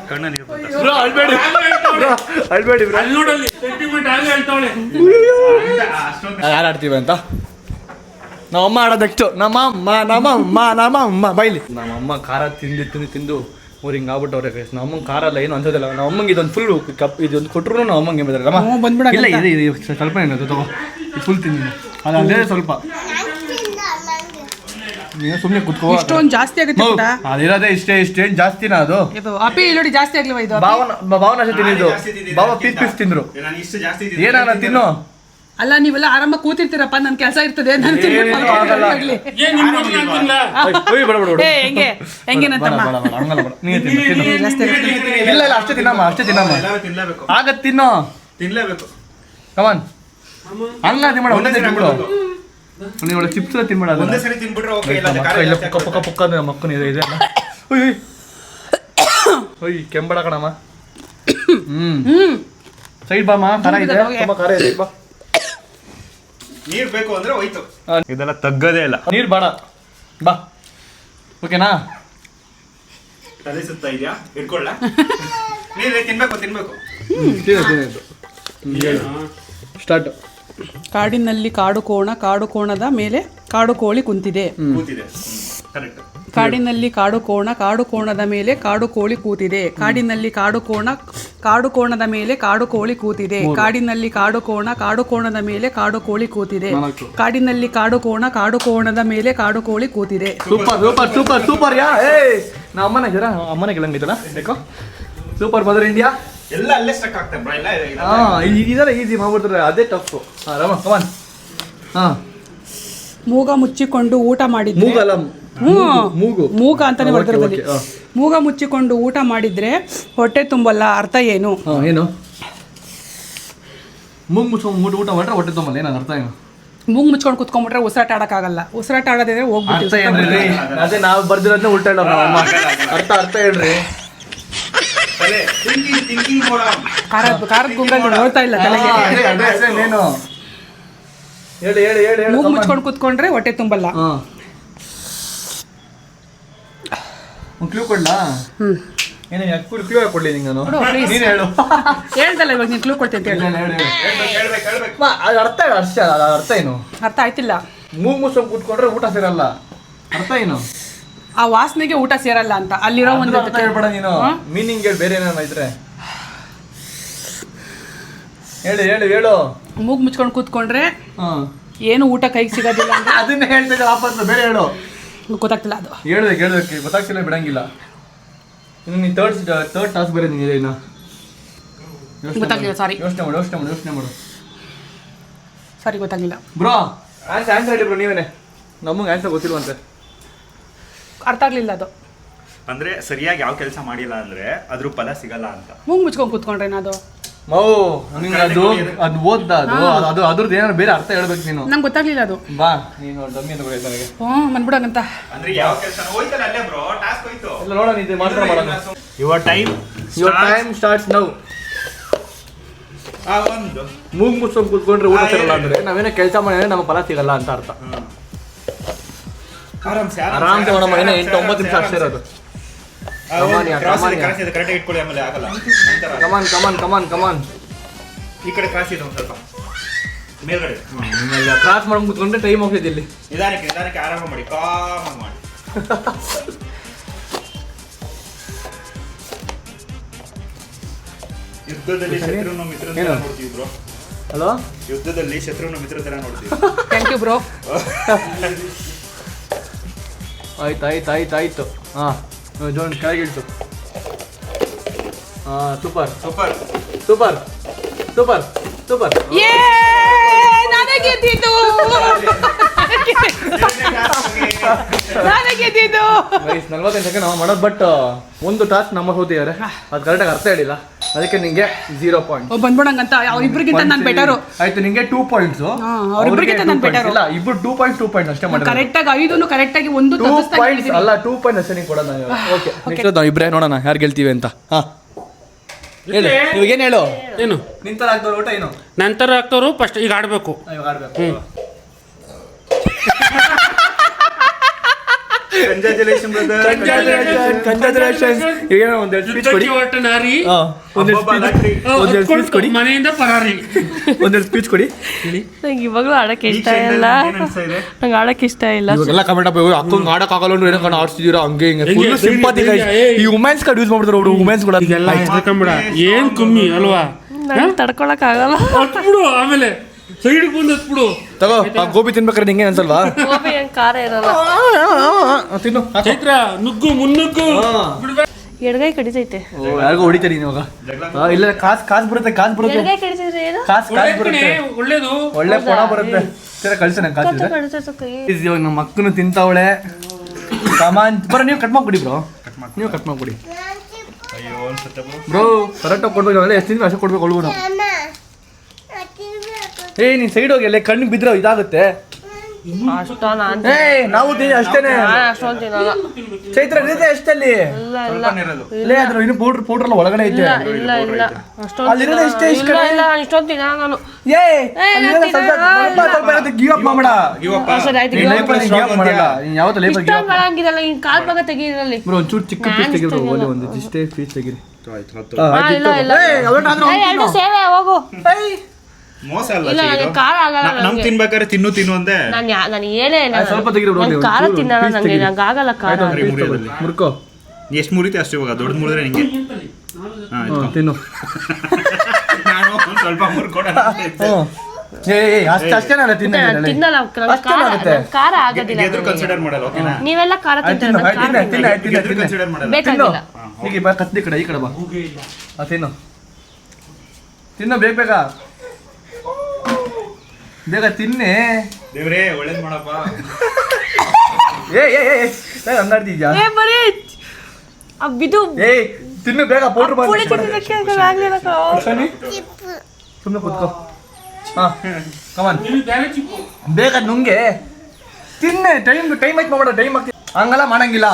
ಕಣ್ಣಲ್ಲಿ ಬ್ರೋ, ಅಳ್ಬೇಡಿ ಬ್ರೋ. ಅಲ್ಲಿ ನೋಡಲ್ಲಿ ಸೆಂಟಿಮೆಂಟ್ ಆಗಿ ಹೇಳ್ತಾವಳೆ. ಯಾರು ಆಡ್ತೀವಿ ಅಂತ ನಮ್ಮಮ್ಮ ಆಡೋದಷ್ಟು. ನಮ್ಮಮ್ಮ ಬೈಲಿ. ನಮ್ಮಮ್ಮ ಖಾರ ತಿಂದು ಅವ್ರು ಹಿಂಗೆ ಆಗ್ಬಿಟ್ಟವ್ರೆ. ನಮ್ಮಂಗೆ ಖಾರ ಎಲ್ಲ ಏನು ಅನ್ಸೋದಿಲ್ಲ. ನಮ್ಮಂಗೆ ಇದೊಂದು ಫುಲ್ ಕಪ್ ಇದೊಂದು ಕೊಟ್ಟರು ನಮ್ಮಂಗೆ ಬಂದ್ಬಿಡ. ಇಲ್ಲ ಇದೆ ಸ್ವಲ್ಪ ಏನದು ತಗೋ, ಫುಲ್ ತಿಂದಿನಿ. ಅದು ಅದೇ ಸ್ವಲ್ಪ ನೀನು ಸುಮ್ಮನೆ ಕುತ್ಕೋ. ಇಷ್ಟೊಂದು ಜಾಸ್ತಿ ಆಗುತ್ತೆ ಊಟ? ಅದಿರೋದೇ ಇಷ್ಟೇನು ಜಾಸ್ತಿನಾ ಅದು? ಅಪ್ಪಿ ನೋಡಿ ಜಾಸ್ತಿ ಆಗ್ಲಿವ ಇದು? ಭಾವನ ಅಷ್ಟೇ ತಿಂದಿದ್ದು. ಭಾವ ಪೀಸ್ ತಿಂದ್ರು. ಏನಾನ ತಿನ್ನು. ಅಲ್ಲ ನೀವೆಲ್ಲ ಆರಾಮ ಕೂತಿರ್ತೀರಪ್ಪ, ನನ್ ಕೆಲಸ ಇರ್ತದೆ. ಏನ್ ನಿಮ್ ಮಗನ ಅಂತಿಲ್ಲ? ಹೆಂಗೇನಂತಮ್ಮ? ಇಲ್ಲ ಅಷ್ಟೇ ತಿನ್ನಮ್ಮ. ಆಗತ್ ತಿನ್ನಲೇಬೇಕು. ಕಮಾನ್, ಹಂಗ ತಿನ್ಬೇಡ, ಒಂದೇ ತಿನ್ಬಿಡು. ನೀವು ಒಳ್ಳೆ ಚಿಪ್ಸ್ ತಿನ್ಬೇಡ, ಒಂದೇ ಸರಿ ತಿನ್ಬಿಟ್ರೆ ಓಕೆ. ಇಲ್ಲ ಪುಕ್ಕ ಅಂದ್ರೆ ನಮ್ಮ ಮಕ್ಕಳು ಇದೆ ಅಲ್ಲ. ಒಯ್ ಕೆಂಬಡ ಕಣಮ್ಮ. ಸೈಡ್ ಬಾಮ, ಖಾರ ಇದೆ, ತುಂಬಾ ಖಾರ ಇದೆ. ಬಾ, ನೀರ್ ಬೇಕು ಅಂದ್ರೆ ಹೋಯ್ತು. ಇದೆಲ್ಲ ತಗ್ಗದೇ ಇಲ್ಲ. ನೀರ್ ಬೇಡ, ಬಾ, ಓಕೆನಾ? ತಲೆ ಸುತ್ತ ಇದೆಯಾ? ಇಟ್ಕೊಳ್ಳ. ನೀರೇ ತಿನ್ಬೇಕು. ಸ್ಟಾರ್ಟ್. ಕಾಡಿನಲ್ಲಿ ಕಾಡು ಕೋಣದ ಮೇಲೆ ಕಾಡು ಕೋಳಿ ಕೂತಿದೆ. ಕರೆಕ್ಟ್. ಕಾಡಿನಲ್ಲಿ ಕಾಡು ಕೋಣದ ಮೇಲೆ ಕಾಡು ಕೋಳಿ ಕೂತಿದೆ. ಕಾಡಿನಲ್ಲಿ ಕಾಡು ಕೋಣದ ಮೇಲೆ ಕಾಡು ಕೋಳಿ ಕೂತಿದೆ. ಕಾಡಿನಲ್ಲಿ ಕಾಡು ಕೋಣದ ಮೇಲೆ ಕಾಡು ಕೋಳಿ ಕೂತಿದೆ. ಕಾಡಿನಲ್ಲಿ ಕಾಡು ಕೋಣದ ಮೇಲೆ ಕಾಡು ಕೋಳಿ ಕೂತಿದೆ. Super yeah. ನಾ ಅಮ್ಮನ ಗೆಲ್ಲಂಗಿದ್ದಲ್ಲ ಬೇಕೋ. Super mother India. ಎಲ್ಲ ಅಲ್ಲೇ ಸ್ಟಕ್ ಆಗ್ತಾರೆ. ಇದೆಲ್ಲ ಈಸಿ ಮಾಡ್ಬಿಡ್ತಾರೆ, ಅದೇ ಟಫ್. ರಾಮ ಕಮಾನ್. ಮೂಗ ಮುಚ್ಚಿಕೊಂಡು ಊಟ ಮಾಡಿದ್ರೆ, ಮೂಗಲ್ಲ ಮೂಗ ಅಂತಾನೆ ಬರ್ತಿರೋದಲ್ಲಿ. ಮೂಗ ಮುಚ್ಚಿಕೊಂಡು ಊಟ ಮಾಡಿದ್ರೆ ಹೊಟ್ಟೆ ತುಂಬಲ್ಲ. ಅರ್ಥ ಏನು? ಏನು ಮೂಗ್ ಮುಚ್ಕೊಂಡು ಊಟ ಮಾಡ್ರೆ ಹೊಟ್ಟೆ ತುಂಬಲ್ಲ? ಏನದು ಅರ್ಥ? ಏನು ಮೂಗ್ ಮುಚ್ಕೊಂಡು ಕುತ್ಕೊಂಡ್ಬಿಟ್ರೆ ಉಸಿರಾಟ ಆಡಕ್ಕಾಗಲ್ಲ. ಉಸಿರಾಟ ಆಡೋದಿದ್ರೆ ಹೋಗ್ಬಿಟ್ಟು. ಅದೇ ನಾವು ಬರ್ದಿರೋದನ್ನ ಉಲ್ಟಾ ಹೇಳೋಣ. ಅರ್ಥ ಹೇಳ್ರಿ. ಖಾರದ ಗುಂಗಲ್ಲಿ ನೋಡ್ತಾ ಇಲ್ಲ ತಲೆಗೆ. ಹೇಳಿ. ಮೂಗ್ ಮುಚ್ಕೊಂಡು ಕುತ್ಕೊಂಡ್ರೆ ಹೊಟ್ಟೆ ತುಂಬಲ್ಲ. ಕ್ಲೂ ಕೊಡ್ಲಾ? ಏನು ಕ್ಲೂ ಕೊಡ್ಲಿ ನಿಂಗೆ ನಾನು? ನೀನು ಹೇಳು. ಹೇಳ್ದಲ್ಲ ಇವಾಗ ನೀನು ಕ್ಲೂ ಕೊಡ್ತೀನಿ ಅಂತ ಹೇಳಿ. ಅರ್ಥ ಏನು? ಅರ್ಥ ಆಯ್ತಿಲ್ಲ. ಮೂಗ್ ಮುಚ್ಕೊಂಡು ಕೂತ್ಕೊಂಡ್ರೆ ಊಟ ಸೇರಲ್ಲ. ಅರ್ಥ ಏನು? ಆ ವಾಸನೆಗೆ ಊಟ ಸೇರಲ್ಲ ಅಂತ ಅಲ್ಲಿರೋ ಒಂದು ಹೇಳ್ಬೇಡ ನೀನು. ಮೀನಿಂಗ್ ಹೇಳಿ, ಬೇರೆ ಏನಾರ ಇದ್ರೆ ಹೇಳು. ಮೂಗ್ ಮುಚ್ಕೊಂಡು ಕೂತ್ಕೊಂಡ್ರೆ ಏನು ಊಟ ಕೈಗೆ ಸಿಗೋದಿಲ್ಲ ಅಂತ. ಅದನ್ನ ಹೇಳ್ತಿದ್ದೆ ವಾಪಸ್. ಬೇರೆ ಹೇಳು. ಗೊತ್ತಾಗ್ತಿಲ್ಲ ಅದು. ಹೇಳ್ಬೇಕು ಗೊತ್ತಾಗ್ತಿಲ್ಲ, ಬಿಡಂಗಿಲ್ಲ. ಇನ್ನು ನೀನು ಥರ್ಡ್ ಟಾಸ್ಕ್ ಬೇರೆ ನೀನು. ಗೊತ್ತಾಗ್ಲಿಲ್ಲ, ಸಾರಿ. ಯೋಚನೆ ಮಾಡು. ಸರಿ ಗೊತ್ತಾಗಿಲ್ಲ. ಬ್ರೋ ಆನ್ಸರ್ ಹೇಳಿ ಬ್ರೋ ನೀವೇನೆ, ನಮಗೆ ಆನ್ಸರ್ ಗೊತ್ತಿಲ್ವಂತೆ. ಅರ್ಥ ಆಗಲಿಲ್ಲ ಅದು. ಅಂದ್ರೆ ಸರಿಯಾಗಿ ಯಾವ ಕೆಲಸ ಮಾಡಿಲ್ಲ ಅಂದ್ರೆ ಅದ್ರ ಫಲ ಸಿಗಲ್ಲ ಅಂತ. ಮೂಗ್ ಮುಚ್ಕೊಂಡು ಕೂತ್ಕೊಂಡ್ರೆ ಅದು ಮೌ ನಿಂಗೆ ಅದು ಓದ್ದ ಅದು ಅದ್ರದ್ದು ಏನಾದ್ರು ಬೇರೆ ಅರ್ಥ ಹೇಳ್ಬೇಕು ನೀನು. ನಂಗೆ ಗೊತ್ತಾಗ್ಲಿಲ್ಲ ಅದು. ಬಾ ನೀನು ಡಮ್ಮಿ ಅಂತ ಗೊತ್ತಾಯ್ತು ನನಗೆ. ಬಂದ್ಬಿಡಂತ. ಅಂದ್ರೆ ಯಾವ ಕೆಲಸ ಹೋಯ್ತಲ್ಲ ಅಲ್ಲೇ ಬ್ರೋ, ಟಾಸ್ಕ್ ಹೋಯ್ತು. ಎಲ್ಲ ನೋಡೋಣ ಇದು ಮಾತ್ರ ಮಾಡೋಣ. Your time starts now. ಒಂದು ಮೂಗ್ ಮುಚ್ಕೊಂಡು ಕೂತ್ಕೊಂಡ್ರೆ ಊಟ ಸಿಗಲ್ಲ ಅಂದ್ರೆ ನಾವೇನೋ ಕೆಲಸ ಮಾಡಿದ್ರೆ ನಮಗೆ ಫಲ ಸಿಗಲ್ಲ ಅಂತ ಅರ್ಥ. ಆರಾಮ್ಸೆ ಮಾಡೋಣ, ಏನೋ 8-9 ನಿಮಿಷ ಅಷ್ಟೇ ಇರೋದು. ಕರೆಕ್ಟ್ ಇಟ್ಕೊಳ್ಳಿ, ಆಮೇಲೆ ಆಗಲ್ಲ. ಕಮಾನ್ ಈ ಕಡೆ ಕ್ರಾಸ್ ಇದೆ ಒಂದು ಸ್ವಲ್ಪ ಮೇಲ್ಗಡೆ. ಕ್ರಾಸ್ ಮಾಡ್ಕೊಂಡು ಕೂತ್ಕೊಂಡ್ರೆ ಟೈಮ್ ಹೋಗ್ತಿದೆ ಇಲ್ಲಿ. ನಿಧಾನಕ್ಕೆ ಆರಾಮ ಮಾಡಿ, ಕಾಮ್ ಮಾಡಿ. ಯುದ್ಧದಲ್ಲಿ ಶತ್ರುನ ಮಿತ್ರ ತರ ನೋಡ್ತೀವಿ ಬ್ರೋ. ಹಲೋ, ಯುದ್ಧದಲ್ಲಿ ಶತ್ರುನ ಮಿತ್ರ ತರ ನೋಡ್ತೀವಿ. Thank you bro. ಆಯ್ತು. ಹಾಂ ಜೋನ್ ಕೆಳಗಿಡ್ತು. ಹಾಂ ಸೂಪರ್. ನಾನೇ ಗೆದ್ದಿದ್ದು. ಗೈಸ್ 45 ಸೆಕೆಂಡ್ ನಾವು ಮಾಡೋದು, ಬಟ್ ಒಂದು ಟಾಸ್ಕ್ ನಮ್ಮ ಹೋಗ್ತಿದ್ದಾರೆ, ಅದು ಕರೆಕ್ಟಾಗಿ ಅರ್ಥ ಹೇಳಿಲ್ಲ, ಅದಕ್ಕೆ ನಿಂಗೆ 0 ಪಾಯಿಂಟ್. ಬಂದ್ಬಿಡಂಗಂತ ಅವ್ರಿಬ್ರಿಗಿಂತ ನಾನು ಬೆಟರು. ಆಯ್ತು, ನಿಂಗೆ 2 ಪಾಯಿಂಟ್ಸ್. ಅವ್ರಿಬ್ರಿಗಿಂತ ನಾನು ಬೆಟರು. ಇಲ್ಲ, ಇಬ್ರು 2 ಪಾಯಿಂಟ್ ಅಷ್ಟೇ ಮಾಡಿ. ಕರೆಕ್ಟಾಗಿ 5 ಕರೆಕ್ಟಾಗಿ ಒಂದು 2 ಪಾಯಿಂಟ್ಸ್ ಅಲ್ಲ, 2 ಪಾಯಿಂಟ್ ಅಷ್ಟೇ ನಿಂಗೆ ಕೊಡೋಣ. ಓಕೆ, ನಾವು ಇಬ್ಬರೇ ನೋಡೋಣ ಯಾರು ಗೆಲ್ತೀವಿ ಅಂತ. ಹಾಂ ಹೇಳಿ, ನೀವೇನು ಹೇಳು. ಏನು ನಿಂತರ ಆಗ್ತವ್ರ ಊಟ ಏನು ನಂತರ ಆಗ್ತವ್ರು ಫಸ್ಟ್ ಈಗ ಆಡ್ಬೇಕು. ಇವಾಗ ಆಡ್ಬೇಕು. ಕಂಗ್ರಾಚುಲೇಷನ್ಸ್. ಈಗ ಒಂದೆರಡು ಸ್ಪೀಚ್ ಕೊಡಿ. ಮನೆಯಿಂದ ಪರಾರಿ. ಒಂದೆರಡು ಸ್ಪೀಚ್ ಕೊಡಿ. ನಂಗೆ ಇವಾಗಲೂ ಆಡಕ್ಕೆ ಇಷ್ಟ ಇಲ್ಲ. ನಂಗೆ ಆಡಕ್ಕೆ ಇಷ್ಟ ಇಲ್ಲ. ಇವಾಗೆಲ್ಲ ಕಮೆಂಟ್ ಅಕ್ಕಂಗೆ ಆಡಕ್ ಆಗಲ್ಲ ಅಂದ್ರೆ ಏನೋ ಕಣ ಆಡ್ಸಿದೀರಾ ಹಂಗೆ ಹಿಂಗೆ ಫುಲ್ ಸಿಂಪತಿ. ಈ ವುಮೆನ್ಸ್ ಕಾರ್ಡ್ ಯೂಸ್ ಮಾಡ್ತಾರೆ ಒಬ್ರು ವುಮೆನ್ಸ್ ಕೂಡ. ಏನ್ ಕಮ್ಮಿ ಅಲ್ವಾ, ನಂಗೆ ತಡ್ಕೊಳಕ್ ಆಗಲ್ಲ. ಹತ್ಬಿಡು, ಆಮೇಲೆ ಸೈಡ್ ಬಂದು ಹತ್ಬಿಡು. ತಗೋ, ಗೋಬಿ ತಿನ್ಬೇಕಾದ್ರೆ ನಿಂಗೆ ಅನ್ಸಲ್ವಾ? ಗೋಬಿ ಏನ್ ಖಾರ ಇರಲ್ಲ. ತಿನ್ನು. ಚೈತ್ರ ನುಗ್ಗು ಮುನ್ನುಗ್ಗು. ಎಡಗೈ ಕಡಿತೈತೆ. ಯಾರಿಗೋ ಹೊಡಿತಾರೆ ಇವಾಗ. ಇಲ್ಲ, ಕಾಸು ಬರುತ್ತೆ. ಎಡಗೈ ಕಡಿತಿದ್ರೆ ಏನು ಕಾಸು ಬರುತ್ತೆ, ಒಳ್ಳೇದು, ಒಳ್ಳೆ ಕೊಣ ಬರುತ್ತೆ. ಸರಿ ಕಳ್ಸೋಣ ಕಾಸಿದ್ರೆ. ಇವಾಗ ನಮ್ಮ ಅಕ್ಕನು ತಿಂತಾವಳೆ. ಕಮಾನ್ ಬರೋ, ನೀವು ಕಟ್ ಮಾಡ್ಕೊಡಿ ಬ್ರೋ. ನೀವು ಕಟ್ ಮಾಡ್ಕೊಡಿ ಬ್ರೋ. ಕರೆಕ್ಟಾಗಿ ಕೊಡ್ಬೇಕು. ಅವೆಲ್ಲ ಎಷ್ಟು ತಿಂದ್ರೆ ಅಷ್ಟು ಕೊಡ್ಬೇಕು ಒಳಗೂ ನಾವು. ನೀನ್ ಸೈಡ್ ಹೋಗಿ ಎಲ್ಲ ಕಣ್ಣಿಗೆ ಬಿದ್ರೆ ಇದಾಗುತ್ತೆ. ನಾವು ಅಷ್ಟೇನೆ. ಚೈತ್ರ ಇದೆ ಅಷ್ಟಲ್ಲಿ. ಅದ್ರ ಇನ್ನು ಪೌಡ್ರ್ ಎಲ್ಲ ಒಳಗಡೆ ಐತೆ. ಅಲ್ಲಿರೋದು ಎಷ್ಟೇ ಇಷ್ಟ. ಗಿವ್ ಅಪ್ ಮಾಡಬೇಡ. ಬ್ರೋ ಒಂಚೂರು ಚಿಕ್ಕ ಪೀಸ್ ತೆಗಿರೋ. ಒಂದು ಇಷ್ಟೇ ಪೀಸ್ ತೆಗಿರಿ. ಮೋಸ ಅಲ್ಲ, ನಮ್ ತಿನ್ಬೇಕಾದ್ರೆ ತಿನ್ನು ಅಂದೆ. ನಾನು ಹೇಳೇ ಇಲ್ಲ. ಸ್ವಲ್ಪ ತೆಗಿರೋ. ಖಾರ ತಿನ್ನಲ್ಲ, ನಂಗೆ ಆಗಲ್ಲ ಖಾರ. ಮುರ್ಕೋ, ಎಷ್ಟು ಮುರಿತೆ ಅಷ್ಟು. ಇವಾಗ ದೊಡ್ಡ ಮುರಿದ್ರೆ ನಿಂಗೆ ತಿನ್ನು. ನಾನು ಸ್ವಲ್ಪ ಮುರ್ಕೊಡೋಣ. ಅಷ್ಟೇನಲ್ಲ ತಿನ್ನಲ್ಲ, ಖಾರ ಆಗೋದಿಲ್ಲ. ಕನ್ಸಿಡರ್ ಮಾಡಲ್ಲ, ಓಕೆನಾ? ನೀವೆಲ್ಲ ಖಾರ ತಿಂತೀರ, ಕನ್ಸಿಡರ್ ಮಾಡಲ್ಲ. ಬೇಕಾಗಿಲ್ಲ. ಈಗ ಕತ್ತಿ ಕಡೆ ಈ ಕಡೆ ಬಾ. ತಿನ್ನು ಬೇಗ ಬೇಗ ತಿನ್ನಿ. ದೇವ್ರೇ ಒಳ್ಳೇದ್ ಮಾಡಪ್ಪ. ಹಂಗಾಡ್ತಿದ್ಯಾ? ಬಿದು. ತಿನ್ನು ಬೇಗ, ಪೌಡ್ರ್ ಸುಮ್ಮನೆ ಕೂತ್ಕೋ. ಹಾ ಕಮಾನ್, ಬೇಗ ನುಂಗೆ ತಿನ್ನೆ. ಟೈಮ್ ಆಯ್ತು ಮಾಡ. ಟೈಮ್ ಆಗ್ತಿ ಹಂಗೆಲ್ಲ ಮಾಡಂಗಿಲ್ಲ.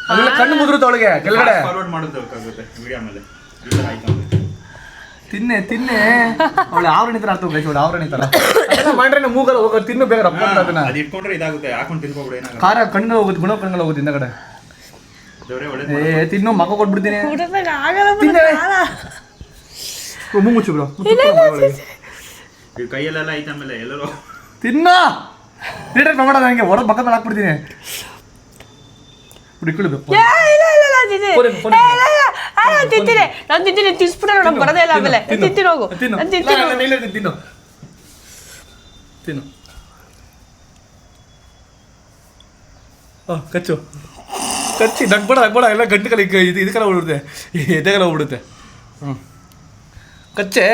ಅವೆಲ್ಲ ಕಣ್ಣು ಮುದ್ರುತ್ತೆ ಒಳಗೆ ಕೆಳಗಡೆ. ಫಾರ್ವರ್ಡ್ ಮಾಡೋದಕ್ಕಾಗುತ್ತೆ ವಿಡಿಯೋ ಮೇಲೆ. ತಿನ್ನೆ ಅವಳು ಆವರಣಿ ತರ ಆಗ್ತವೆ. ಆವರಣಿ ತರ ಮಾಡ್ರೆ ಮೂಗಲ್ಲ ಹೋಗ. ತಿನ್ನು ಬೇಗ. ಅದನ್ನ ಅದು ಇಟ್ಕೊಂಡ್ರೆ ಇದಾಗುತ್ತೆ. ಹಾಕೊಂಡು ತಿನ್ಕೋಬಿಡು. ಏನಾಗುತ್ತೆ, ಖಾರ ಕಣ್ಣು ಹೋಗುತ್ತೆ, ಗುಣ ಕಣ್ಗಳು ಹೋಗುತ್ತೆ ಹಿಂದಗಡೆ. ದೇವ್ರೇ ಒಳ್ಳೇದ್. ತಿನ್ನು, ಮಕ್ಕ ಕೊಟ್ಬಿಡ್ತೀನಿ. ಮುಚ್ಚು ಬ್ರೋ. ಈ ಕೈಯಲ್ಲೆಲ್ಲ ಐತೆ, ಆಮೇಲೆ ಎಲ್ಲರೂ ತಿನ್ನ. ನೀಟಾಗಿ ಮಾಡೋಣ. ನನಗೆ ಹೊರಗೆ ಮಕ್ಕ ಮೇಲೆ ಹಾಕ್ಬಿಡ್ತೀನಿ. ನಾನು ತಿಂತೀನಿ, ತಿನ್ಸ್ಬಿಟ್ರೆ ನೋಡಕ್ ಬರೋದೇ ಇಲ್ಲ. ಆಮೇಲೆ ತಿಂತೀನಿ, ಹೋಗು. ತಿನ್ನು. ಕಚ್ಚಿ ನಗ್ಬೇಡ ಎಲ್ಲ ಗಂಟು ಕಲಿ ಇದಕ್ಕೆಲ್ಲ ಹೋಗ್ಬಿಡುತ್ತೆ, ಎದೆಗೆಲ್ಲ ಹೋಗ್ಬಿಡುತ್ತೆ. ಕಚ್ಚೆ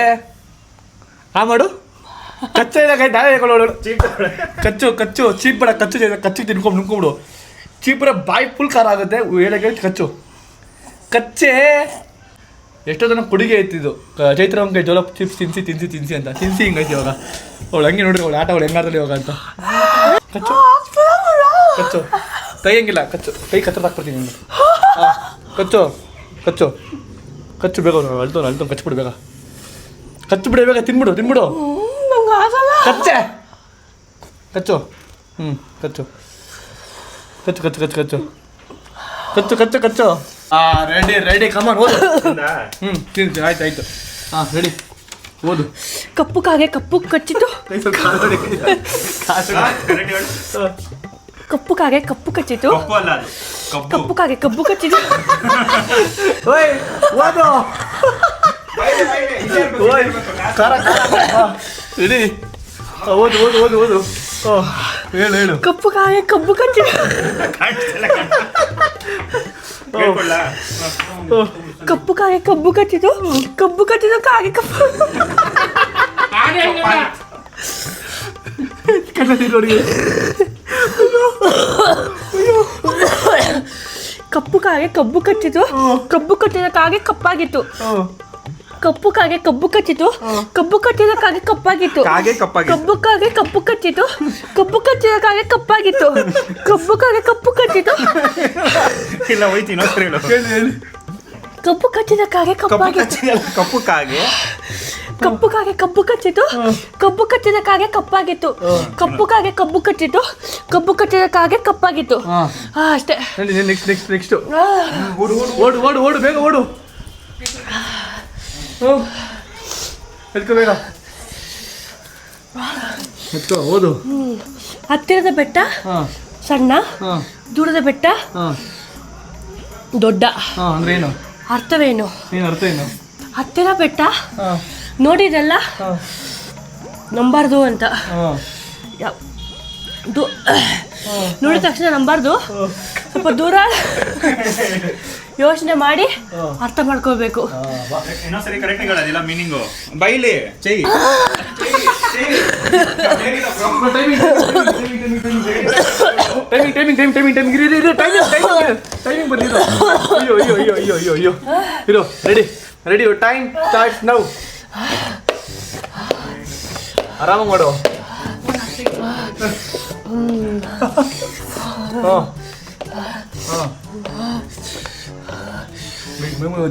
ಆ ಮಾಡು. ಕಚ್ಚ ಇಲ್ಲ ಕೈ ನಾಳೆ ಕಚ್ಚು ಕಚ್ಚು ಚೀಪ್ ಬೇಡ ಕಚ್ಚು ನುಂಗ್ಕೊಂಬಿಡು ಚೀಪ್ರ ಬಾಯಿ ಫುಲ್ ಖಾರ ಆಗುತ್ತೆ ಹೇಳಕ್ಕೆ ಕಚ್ಚು ಕಚ್ಚೆ ಎಷ್ಟೋ ಜನ ಕೊಡುಗೆ ಐತಿದ್ದು ಚೈತ್ರ ಕೈ ಜೋಲ ಚಿಪ್ಸ್ ತಿನ್ಸಿ ಅಂತ ತಿನ್ಸಿ ಹಿಂಗೈತಿ ಇವಾಗ ಅವಳು ಹಂಗೆ ನೋಡ್ರಿ ಅವಳು ಆಟ ಅವಳು ಹೆಂಗಾದಲ್ಲಿ ಇವಾಗ ಅಂತ ಕಚ್ಚು ಕಚ್ಚು ಕೈ ಹಂಗಿಲ್ಲ ಕಚ್ಚು ಕೈ ಕಚ್ಚು ಹಾಕ್ಬಿಡ್ತೀನಿ ನಿಮ್ಗೆ ಕಚ್ಚು ಬೇಗ ಅಳ್ತು ಕಚ್ಬಿಡು ಬೇಗ ಬೇಗ ತಿನ್ಬಿಡು ಕಚ್ಚೆ ಕಚ್ಚು ಕಚ್ಚು ರೆಡಿ ಕಮಾನ್ ಓದು ತಿಂತೀನಿ ಆಯ್ತು ರೆಡಿ ಓದು ಕಪ್ಪು ಕಾಗೆ ಕಪ್ಪು ಕಚ್ಚಿತು ಕಪ್ಪು ಕಾಗೆ ಕಪ್ಪು ಕಚ್ಚಿತು ಕಪ್ಪು ಕಾಗೆ ಕಬ್ಬು ಕಚ್ಚಿತು ಓದು ರೆಡಿ ಓದು ಹೇಳು ಕಪ್ಪು ಕಾಗೆ ಕಬ್ಬು ಕಚ್ಚಿತು ಕಪ್ಪು ಕಾಗೆ ಕಬ್ಬು ಕಚ್ಚಿತು ಕಾಗೆ ಕಪ್ಪು ಕಪ್ಪು ಕಾಗೆ ಕಬ್ಬು ಕಚ್ಚಿತು ಕಚ್ಚಿದ ಕಾಗೆ ಕಪ್ಪಾಗಿತ್ತು ಕಪ್ಪು ಕಾಗೆ ಕಬ್ಬು ಕಚ್ಚಿತು ಕಚ್ಚಿದ ಕಾಗೆ ಕಪ್ಪಾಗಿತ್ತು ಕಬ್ಬು ಕಾಗೆ ಕಪ್ಪು ಕಚ್ಚಿತು ಕಚ್ಚಿದ ಕಾಗೆ ಕಪ್ಪಾಗಿತ್ತು ಕಬ್ಬು ಕಾಗೆ ಕಪ್ಪು ಕಚ್ಚಿತು ಕಬ್ಬು ಕಚ್ಚಿದ ಕಾಗೆ ಕಪ್ಪಾಗಿತ್ತು ಕಪ್ಪು ಕಾಗೆ ಕಪ್ಪು ಕಾಗೆ ಕಬ್ಬು ಕಚ್ಚಿತು ಕಬ್ಬು ಕಚ್ಚಿದ ಕಾಗೆ ಕಪ್ಪಾಗಿತ್ತು ಕಪ್ಪು ಕಾಗೆ ಕಬ್ಬು ಕಚ್ಚಿತು ಕಬ್ಬು ಕಚ್ಚಿದ ಕಾಗೆ ಕಪ್ಪಾಗಿತ್ತು ಅಷ್ಟೇ ನೆಕ್ಸ್ಟ್ ಓಡು ಬೇಗ ಓಡು ಎತ್ಕೋ ಬೇಗ ಓದು ಹತ್ತಿರದ ಬೆಟ್ಟ ಸಣ್ಣ ದೂರದ ಬೆಟ್ಟ ದೊಡ್ಡ ಅಂದ್ರೆ ಏನು ಅರ್ಥವೇನು ಅರ್ಥ ಏನು ಹತ್ತಿರ ಬೆಟ್ಟ ನೋಡಿದೆಲ್ಲ ನಂಬಾರ್ದು ಅಂತ ನೋಡಿದ ತಕ್ಷಣ ನಂಬಾರ್ದು ಸ್ವಲ್ಪ ದೂರ ಯೋಚನೆ ಮಾಡಿ ಅರ್ಥ ಮಾಡ್ಕೋಬೇಕು ಇನ್ನೊಂದ್ಸರಿ ಕರೆಕ್ಟ್ ಹೇಳೋದಿಲ್ಲ ಮೀನಿಂಗು ಬೈಲಿ ಚೈ ಟೈಮಿಂಗ್ ಬಂದಿರೋ ಅಯ್ಯೋ ರೆಡಿ ಟೈಮ್ ಸ್ಟಾರ್ಟ್ ನೌ ಆರಾಮಾಗಿ ಮಾಡು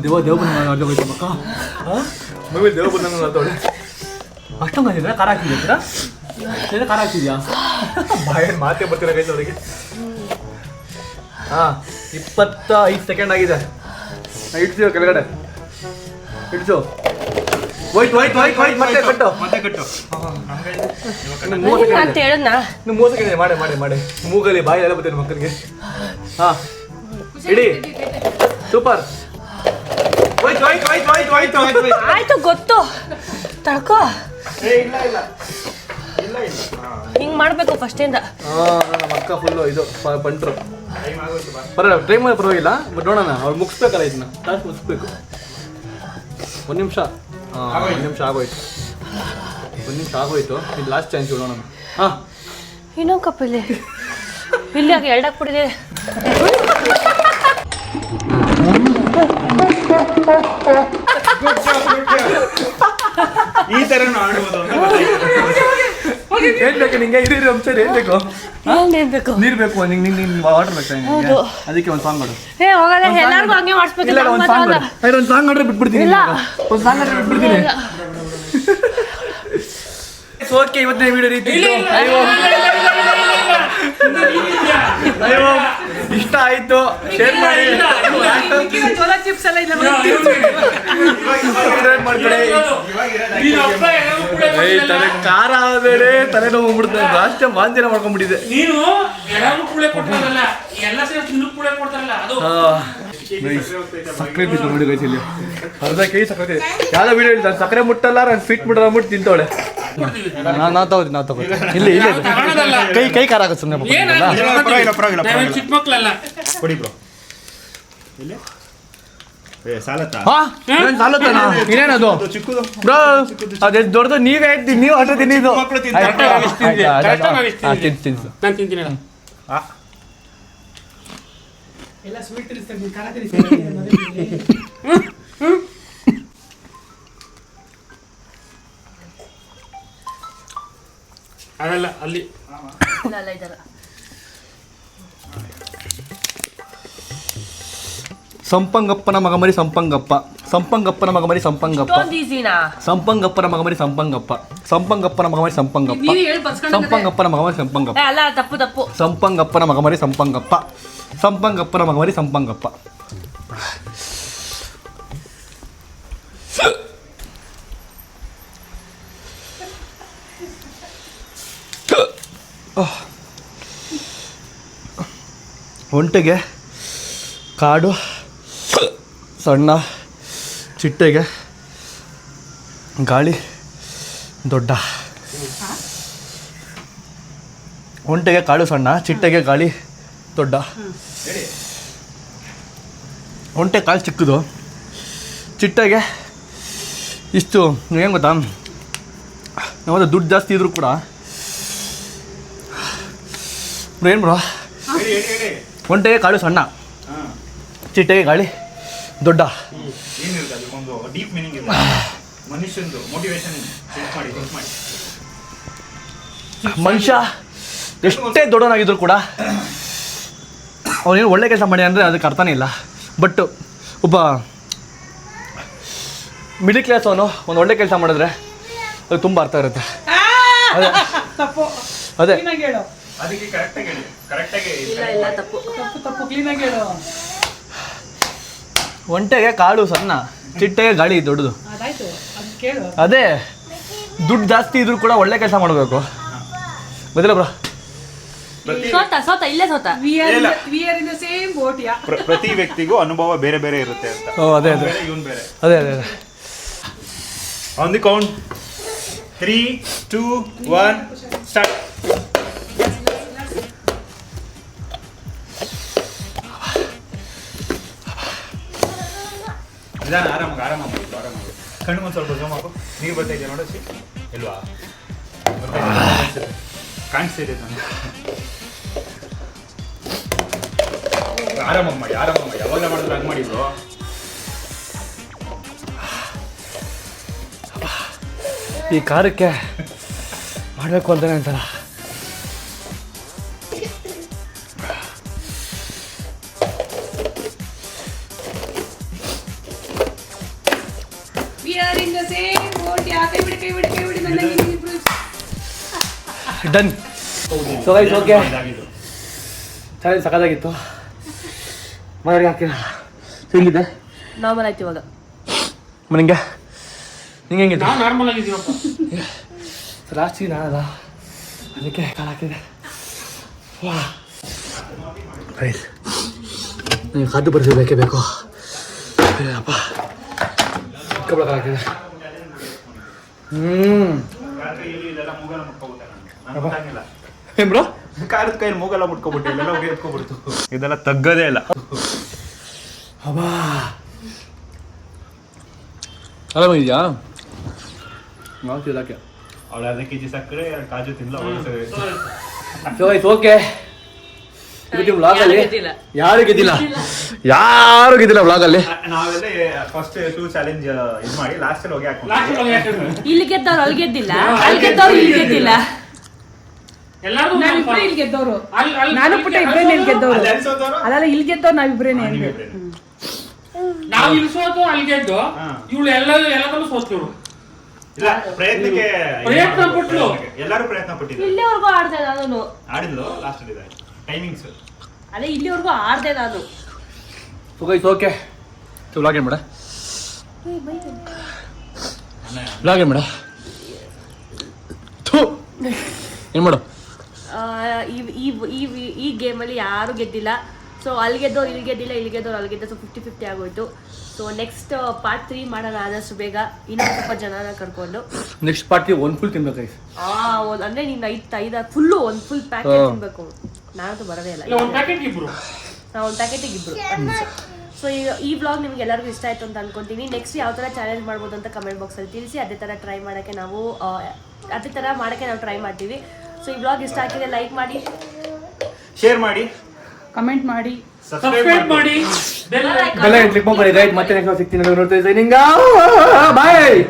ದೇವ ಬಂದಂಗೆ ಅರ್ಥವಳೆ ಅಷ್ಟೊಂದು ಬಂದಿದ್ರೆ ಖಾರ ಹಾಕಿದ್ಯಾ ಖಾರ ಹಾಕಿದ್ಯಾ ಬಾಯಲ್ಲಿ ಮಾತೇ ಬರ್ತೀರ ಕೈತೆ ಅವರಿಗೆ 25 ಸೆಕೆಂಡ್ ಆಗಿದೆ ಇಡ್ತೀವ ಕೆಳಗಡೆ ಇಡ್ಸು ಹೋಯ್ತು ಮತ್ತೆ ಕಟ್ಟು ಅಂತ ಹೇಳದ್ನಾ ನೀವು 30 ಸೆಕೆಂಡ್ ಮಾಡಿ ಮೂಗಲ್ಲಿ ಬಾಯಿ ಎಲ್ಲ ಬರ್ತೀನಿ ಮಕ್ಕಳಿಗೆ ಇಡಿ ಸೂಪರ್ ಹೋಯ್ತು ಆಯ್ತು ಗೊತ್ತು ತಡ್ಕೋ ಹಿಂಗ್ ಮಾಡ್ಬೇಕು ಫಸ್ಟ್ ಇಂದ ನಮ್ಮ ಅಕ್ಕ ಫುಲ್ಲು ಇದು ಬಂಟ್ರು ಟೈಮ್ ಪರವಾಗಿಲ್ಲ ಬಟ್ ನೋಡೋಣ ಅವ್ರು ಮುಗಿಸ್ಬೇಕಲ್ಲ ಇದನ್ನ ಟಾಸ್ಕ್ ಮುಗಿಸ್ಬೇಕು ಒಂದು ನಿಮಿಷ ಆಗೋಯ್ತು ಇದು ಲಾಸ್ಟ್ ಚಾನ್ಸ್ ನೋಡೋಣ ಇನ್ನೊಂದು ಕಪ್ ಇಲ್ಲಿ ಆಗ ಎರಡಾಕ್ಬಿಟ್ಟಿದೆ ಈ ತರ ಆಡ್ಬೋದು ಏನ್ ಬೇಕು ನಿಂಗೆ ಇರಿ ಒಂದ್ಸರಿ ಏನ್ ಬೇಕು ಬೇಕು ನೀರ್ ಬೇಕು ನಿಂಗೆ ವಾಟರ್ ಬೇಕು ಅದಕ್ಕೆ ಒಂದು ಸಾಂಗ್ ಮಾಡು ಎಲ್ಲಾರ್ಗು ಹಂಗೆ ಮಾಡಿಸ್ಬೇಕು ಒಂದು ಸಾಂಗ್ ಮಾಡ್ರೆ ಬಿಟ್ಬಿಡ್ತೀನಿ ಒಂದು ಸಾಂಗ್ ಮಾಡ್ರೆ ಬಿಟ್ಬಿಡ್ತೀನಿ ಓಕೆ ಇವತ್ತಿನ ವಿಡಿಯೋ ರೀತಿ ಅಯ್ಯೋ ಇಷ್ಟ ಆಯ್ತು ಶೇರ್ ಮಾಡಿ ತಲೆ ಖಾರ ಆದ್ರೆ ತಲೆನೋವು ಹೋಗ್ಬಿಡ್ತದೆ ಅಷ್ಟೇ ಮಾಂದಿನ ಮಾಡ್ಕೊಂಡ್ಬಿಟ್ಟಿದೆ ನೀನು ಎಲ್ಲ ಸಕ್ಕರೆ ಬಿದ್ದು ನೋಡಿ ಗೈಸಲ್ಲಿ ಅರ್ಧ ಕೈ ಸಕ್ಕರೆ ಯಾವ್ದೋ ವಿಡಿಯೋ ಇಲ್ಲ ಸಕ್ಕರೆ ಮುಟ್ಟಲ್ಲ ನಾನು ಸ್ವೀಟ್ ಮುಟ್ಟಲ್ಲ ಅಂದ್ಬಿಟ್ಟು ತಿಂತವಳೆ ನಾವು ತಗೋತೀನಿ ಇಲ್ಲಿ ಕೈ ಖಾರ ಆಗುತ್ತೆ ಸುಮ್ಮನೆ ಚಿಕ್ಕ ಮಕ್ಳಲ್ಲ ಕೊಡಿ ಬ್ರೋ ಸಾಲತ್ತಾ ಹಾ ಏನ್ ಸಾಲತ್ತನ ಇನ್ನೇನದು ಚಿಕ್ಕದು ಬ್ರೋ ಅದೆಷ್ಟು ದೊಡ್ಡದು ನೀವೇ ಹೇಳ್ತೀನಿ ನೀವು ಅಷ್ಟು ತಿನ್ನಿದ್ದು ಮಕ್ಳು ತಿಂತಾರೆ. ನಾನು ತಿಂತೀನಿ ಹೇಳು. ಎಲ್ಲ ಸ್ವೀಟ್ ತಿನ್ನಿಸ್ತಾರೆ ಖಾರ ತಿನ್ನಿಸ್ತಾರೆ ಅದಲ್ಲ ಅಲ್ಲಿ ಇಲ್ಲ ಇದಲ್ಲ. ಸಂಪಂಗಪ್ಪನ ಮಗಮರಿ ಸಂಪಂಗಪ್ಪ ಸಂಪಂಗಪ್ಪನ ಮಗಮರಿ ಸಂಪಂಗಪ್ಪ ಇಷ್ಟೊಂದು ಈಸಿನಾ? ಸಂಪಂಗಪ್ಪನ ಮಗಮರಿ ಸಂಪಂಗಪ್ಪ ಸಂಪಂಗಪ್ಪನ ಮಗಮರಿ ಸಂಪಂಗಪ್ಪ ನೀವೇ ಹೇಳಿ ಬರ್ಸ್ಕೊಂಡ್ರೆ ಸಂಪಂಗಪ್ಪನ ಮಗಮರಿ ಸಂಪಂಗಪ್ಪ ಅಲ್ಲ ತಪ್ಪು ತಪ್ಪು. ಸಂಪಂಗಪ್ಪನ ಮಗಮರಿ ಸಂಪಂಗಪ್ಪ ಸಂಪಂಗಪ್ಪನ ಮಗಮರಿ ಸಂಪಂಗಪ್ಪ ಒಂಟೆಗೆ ಕಾಡು ಸಣ್ಣ ಚಿಟ್ಟೆಗೆ ಗಾಳಿ ದೊಡ್ಡ ಒಂಟೆಗೆ ಕಾಡು ಸಣ್ಣ ಚಿಟ್ಟೆಗೆ ಗಾಳಿ ದೊಡ್ಡ ಒಂಟೆ ಕಾಲು ಚಿಕ್ಕದು ಚಿಟ್ಟೆಗೆ ಇಷ್ಟು ಏನು ಗೊತ್ತಾ ನಮ್ಮದು ದುಡ್ಡು ಜಾಸ್ತಿ ಇದ್ರೂ ಕೂಡ ಏನು ಬ್ರೋ ಒಂಟೆಗೆ ಕಾಳು ಸಣ್ಣ ಚಿಟ್ಟೆಗೆ ಗಾಳಿ ದೊಡ್ಡ ಏನಿರುತ್ತೆ ಅದಕ್ಕೊಂದು ಡೀಪ್ ಮೀನಿಂಗ್ ಇದೆ ಮನುಷ್ಯಂದು ಮೋಟಿವೇಶನ್ ಮಾಡಿ ಮನುಷ್ಯ ಎಷ್ಟೇ ದೊಡ್ಡವನಾಗಿದ್ರು ಕೂಡ ಅವನೇನು ಒಳ್ಳೆ ಕೆಲಸ ಮಾಡಿ ಅಂದರೆ ಅದಕ್ಕೆ ಅರ್ಥನೇ ಇಲ್ಲ. ಬಟ್ ಒಬ್ಬ ಮಿಡಲ್ ಕ್ಲಾಸ್ ಅವನು ಒಂದು ಒಳ್ಳೆ ಕೆಲಸ ಮಾಡಿದ್ರೆ ಅದು ತುಂಬ ಅರ್ಥ ಇರುತ್ತೆ. ತಪ್ಪು ಅದೇ ಕ್ಲೀನಾಗಿ ಹೇಳು ಅದಕ್ಕೆ ಕರೆಕ್ಟಾಗಿ ಇಲ್ಲ ಇಲ್ಲ ತಪ್ಪು. ತಪ್ಪು ಕ್ಲೀನಾಗಿ ಹೇಳು. ಒಂಟೆಗೆ ಕಾಳು ಸಣ್ಣ ಚಿಟ್ಟೆಗೆ ಗಾಳಿ ದೊಡ್ಡದು. ಅದಾಯ್ತು ಅದು ಕೇಳು. ಅದೇ ದುಡ್ಡು ಜಾಸ್ತಿ ಇದ್ರೂ ಕೂಡ ಒಳ್ಳೆ ಕೆಲಸ ಮಾಡಬೇಕು. ಗೊತ್ತಿಲ್ಲ ಬ್ರೋ. ಸೋತ ಇಲ್ಲೇ ಸೋತ. We are in the same boat, yeah. ಪ್ರತಿ ವ್ಯಕ್ತಿಗೂ ಅನುಭವ ಬೇರೆ ಬೇರೆ ಇರುತ್ತೆ ಅಂತ. ಓ ಅದೇ ಅದೇ ಇವನ್ ಬೇರೆ. ಅದೇ ಅದೇ ಅದೇ ಆನ್ ದಿ ಕೌಂಟ್ 3, 2, 1 ಸ್ಟಾರ್ಟ್. ನಿಧಾನ ಆರಾಮಾಗಿ ಕಣ್ಣು ಒಂದು ಸ್ವಲ್ಪ ಜೂಮ್ ಹಾಕು. ನೀರು ಬರ್ತಾ ಇದೆಯಾ ನೋಡೋಸಿ ಇಲ್ವಾ? ಕಾಣಿಸ್ತಿದೆ ನನಗೆ. ಆರಾಮಾಗಿ ಮಾಡಿ ಯಾವಾಗ ಮಾಡಿದ್ರೆ ಹಂಗೆ ಮಾಡಿದ್ರು. ಈ ಕಾರ್ಯಕ್ಕೆ ಮಾಡಬೇಕು ಅಂತಾನೆ ಅಂತಲ್ಲ. We are in the same boat, yeah. ಕೈ ಬಿಡಿ ನನಗೆ ಇಬ್ರು. Done. So guys okay challenge ಸಖತ್ತಾಗಿತ್ತು. ಮನೆಗೆ ಹಾಕಿಲ್ಲ ಹೆಂಗಿದೆ ನಾರ್ಮಲ್ ಆಯ್ತು ಇವಾಗ. ನಿಂಗೆ ನಿಂಗೆ ಹೆಂಗಿದೆ? ನಾವು ನಾರ್ಮಲ್ ಆಗಿದ್ದೀವಪ್ಪ. ಲಾಸ್ಟಿಗೆ ನಾನಲ್ಲ ಅದಕ್ಕೆ ಕಾಲು ಹಾಕಿದೆ. ರೈಸ್ ನೀವು ಖಾದ್ಯ ಪರಿಚಯ ಬೇಕೇ ಬೇಕು. ಅಪ್ಪ ಕಬ್ಬಳ ಕಾಲು ಹಾಕಿದೆ. ಏನ್ ಬ್ರೋ? ಕಾರದ ಕೈಯಲ್ಲಿ ಮೂಗೆಲ್ಲ ಮುಟ್ಕೊಬಿಟ್ಟು ಇಲ್ಲೆಲ್ಲ ಹೋಗಿ ಎತ್ಕೊಬಿಡ್ತು. ಇದೆಲ್ಲ ತಗ್ಗದೇ ಇಲ್ಲ. ಅಬ್ಬಾ ಆರಾಮಿದ್ಯಾ? ನಾವು ತಿನ್ನಕ್ಕೆ ಅವಳು 1/2 kg ಸಕ್ಕರೆ 2 ಕಾಜು ತಿನ್ಲ. ಸೊ ಗೈಸ್ ಓಕೆ ಇವತ್ತಿನ ವ್ಲಾಗಲ್ಲಿ ಯಾರು ಗೆದ್ದಿಲ್ಲ ವ್ಲಾಗಲ್ಲಿ. ನಾವೆಲ್ಲ ಫಸ್ಟ್ 2 ಚಾಲೆಂಜ್ ಇದು ಮಾಡಿ ಲಾಸ್ಟ್ ಅಲ್ಲಿ ಹೋಗಿ ಇಲ್ಲಿ ಗೆದ್ದವ್ರು ಅಲ್ಲಿ ಗೆದ್ದಿಲ್ಲ, ಅಲ್ಲಿ ಗೆದ್ದವ್ರು ಇಲ್ಲಿ ಗೆದ್ದಿಲ್ಲ. ಎಲ್ಲಾರು ನಾವಿಬ್ರೇ ಇಲ್ಲಿ ಗೆದ್ದವ್ರು. ಅಲ್ಲಿ ನಾನು ಪುಟ್ಟ ಇಬ್ರೇನೆ ಇಲ್ಲಿ ಗೆದ್ದವ್ರು. ಅನ್ಸೋದವ್ರು ಅದಲ್ಲ ಇಲ್ಲಿ ಗೆದ್ದವ್ರು ನಾವಿಬ್ರೇನೆ. ನಾವು ಇಲ್ಲಿ ಸೋತು ಅಲ್ಲಿ ಗೆದ್ದು ಇವಳು ಎಲ್ಲದಲ್ಲೂ ಸೋತ್ರು. ಇಲ್ಲ ಪ್ರಯತ್ನಕ್ಕೆ ಪ್ರಯತ್ನ ಪಟ್ಲು. ಎಲ್ಲರೂ ಪ್ರಯತ್ನ ಪಟ್ಟಿದ್ದಾರೆ. ಇಲ್ಲಿವರೆಗೂ ಆಡ್ದೆ ನಾನು. ಆಡಿದ್ಲು ಲಾಸ್ಟ್ ಇದೆ ಟೈಮಿಂಗ್ಸ್. ಅದೇ ಇಲ್ಲಿವರೆಗೂ ಆಡ್ದೆ ನಾನು. ಸೊ ಗೈಸ್ ಓಕೆ ವ್ಲಾಗ್ ಏನು ಮಾಡ ಏನು ಮಾಡು. ಈ ಗೇಮಲ್ಲಿ ಯಾರು ಗೆದ್ದಿಲ್ಲ. ಸೊ ಅಲ್ಲಿ ಗೆದ್ದವ್ರು ಇಲ್ಲಿ ಗೆದ್ದಿಲ್ಲ, ಇಲ್ಲಿ ಗೆದ್ದವ್ರು ಅಲ್ಲಿ ಗೆದ್ದ. ಸೊ 50-50 ಆಗೋಯ್ತು. ಸೊ ನೆಕ್ಸ್ಟ್ ಪಾರ್ಟ್ 3 ಮಾಡೋಣ ಆದಷ್ಟು ಬೇಗ, ಇನ್ನೊಂದು ಸ್ವಲ್ಪ ಜನನ ಕರ್ಕೊಂಡು. ನೆಕ್ಸ್ಟ್ ಪಾರ್ಟಿ ಒಂದು ಫುಲ್ ತಿನ್ಬೇಕು ಗೈಸ್. ಅಂದ್ರೆ ನೀನು 5 ಫುಲ್ಲು ಒಂದು ಫುಲ್ ಪ್ಯಾಕೆಟ್ ತಿನ್ಬೇಕು. ನಾನಂತೂ ಬರೋದೇ ಇಲ್ಲ. ಒಂದು ಪ್ಯಾಕೆಟ್ ಇಬ್ರು. ನಾವು ಒಂದು ಪ್ಯಾಕೆಟಿಗೆ ಇಬ್ರು. ಸೊ ಈ ವ್ಲಾಗ್ ನಿಮ್ಗೆ ಎಲ್ಲರಿಗೂ ಇಷ್ಟ ಆಯಿತು ಅಂತ ಅನ್ಕೊಂತೀನಿ. ನೆಕ್ಸ್ಟ್ ಯಾವ ಥರ ಚಾಲೆಂಜ್ ಮಾಡ್ಬೋದು ಅಂತ ಕಮೆಂಟ್ ಬಾಕ್ಸಲ್ಲಿ ತಿಳಿಸಿ. ಅದೇ ಥರ ಮಾಡೋಕ್ಕೆ ನಾವು ಟ್ರೈ ಮಾಡ್ತೀವಿ. ಸೊ ಈ ವ್ಲಾಗ್ ಇಷ್ಟ ಆಗಿದ್ರೆ ಲೈಕ್ ಮಾಡಿ, ಶೇರ್ ಮಾಡಿ, ಕಮೆಂಟ್ ಮಾಡಿ, ಸಬ್ಸ್ಕ್ರೈಬ್ ಮಾಡಿ, ಬೆಲ್ ಕ್ಲಿಕ್ ಮಾಡಿ. ಮತ್ತೆ ನೆಕ್ಸ್ಟ್ ಸಿಗ್ತೀನಿ. ನೋಡ್ತಾ ಇದ್ದೀನಿ. ಬಾಯ್.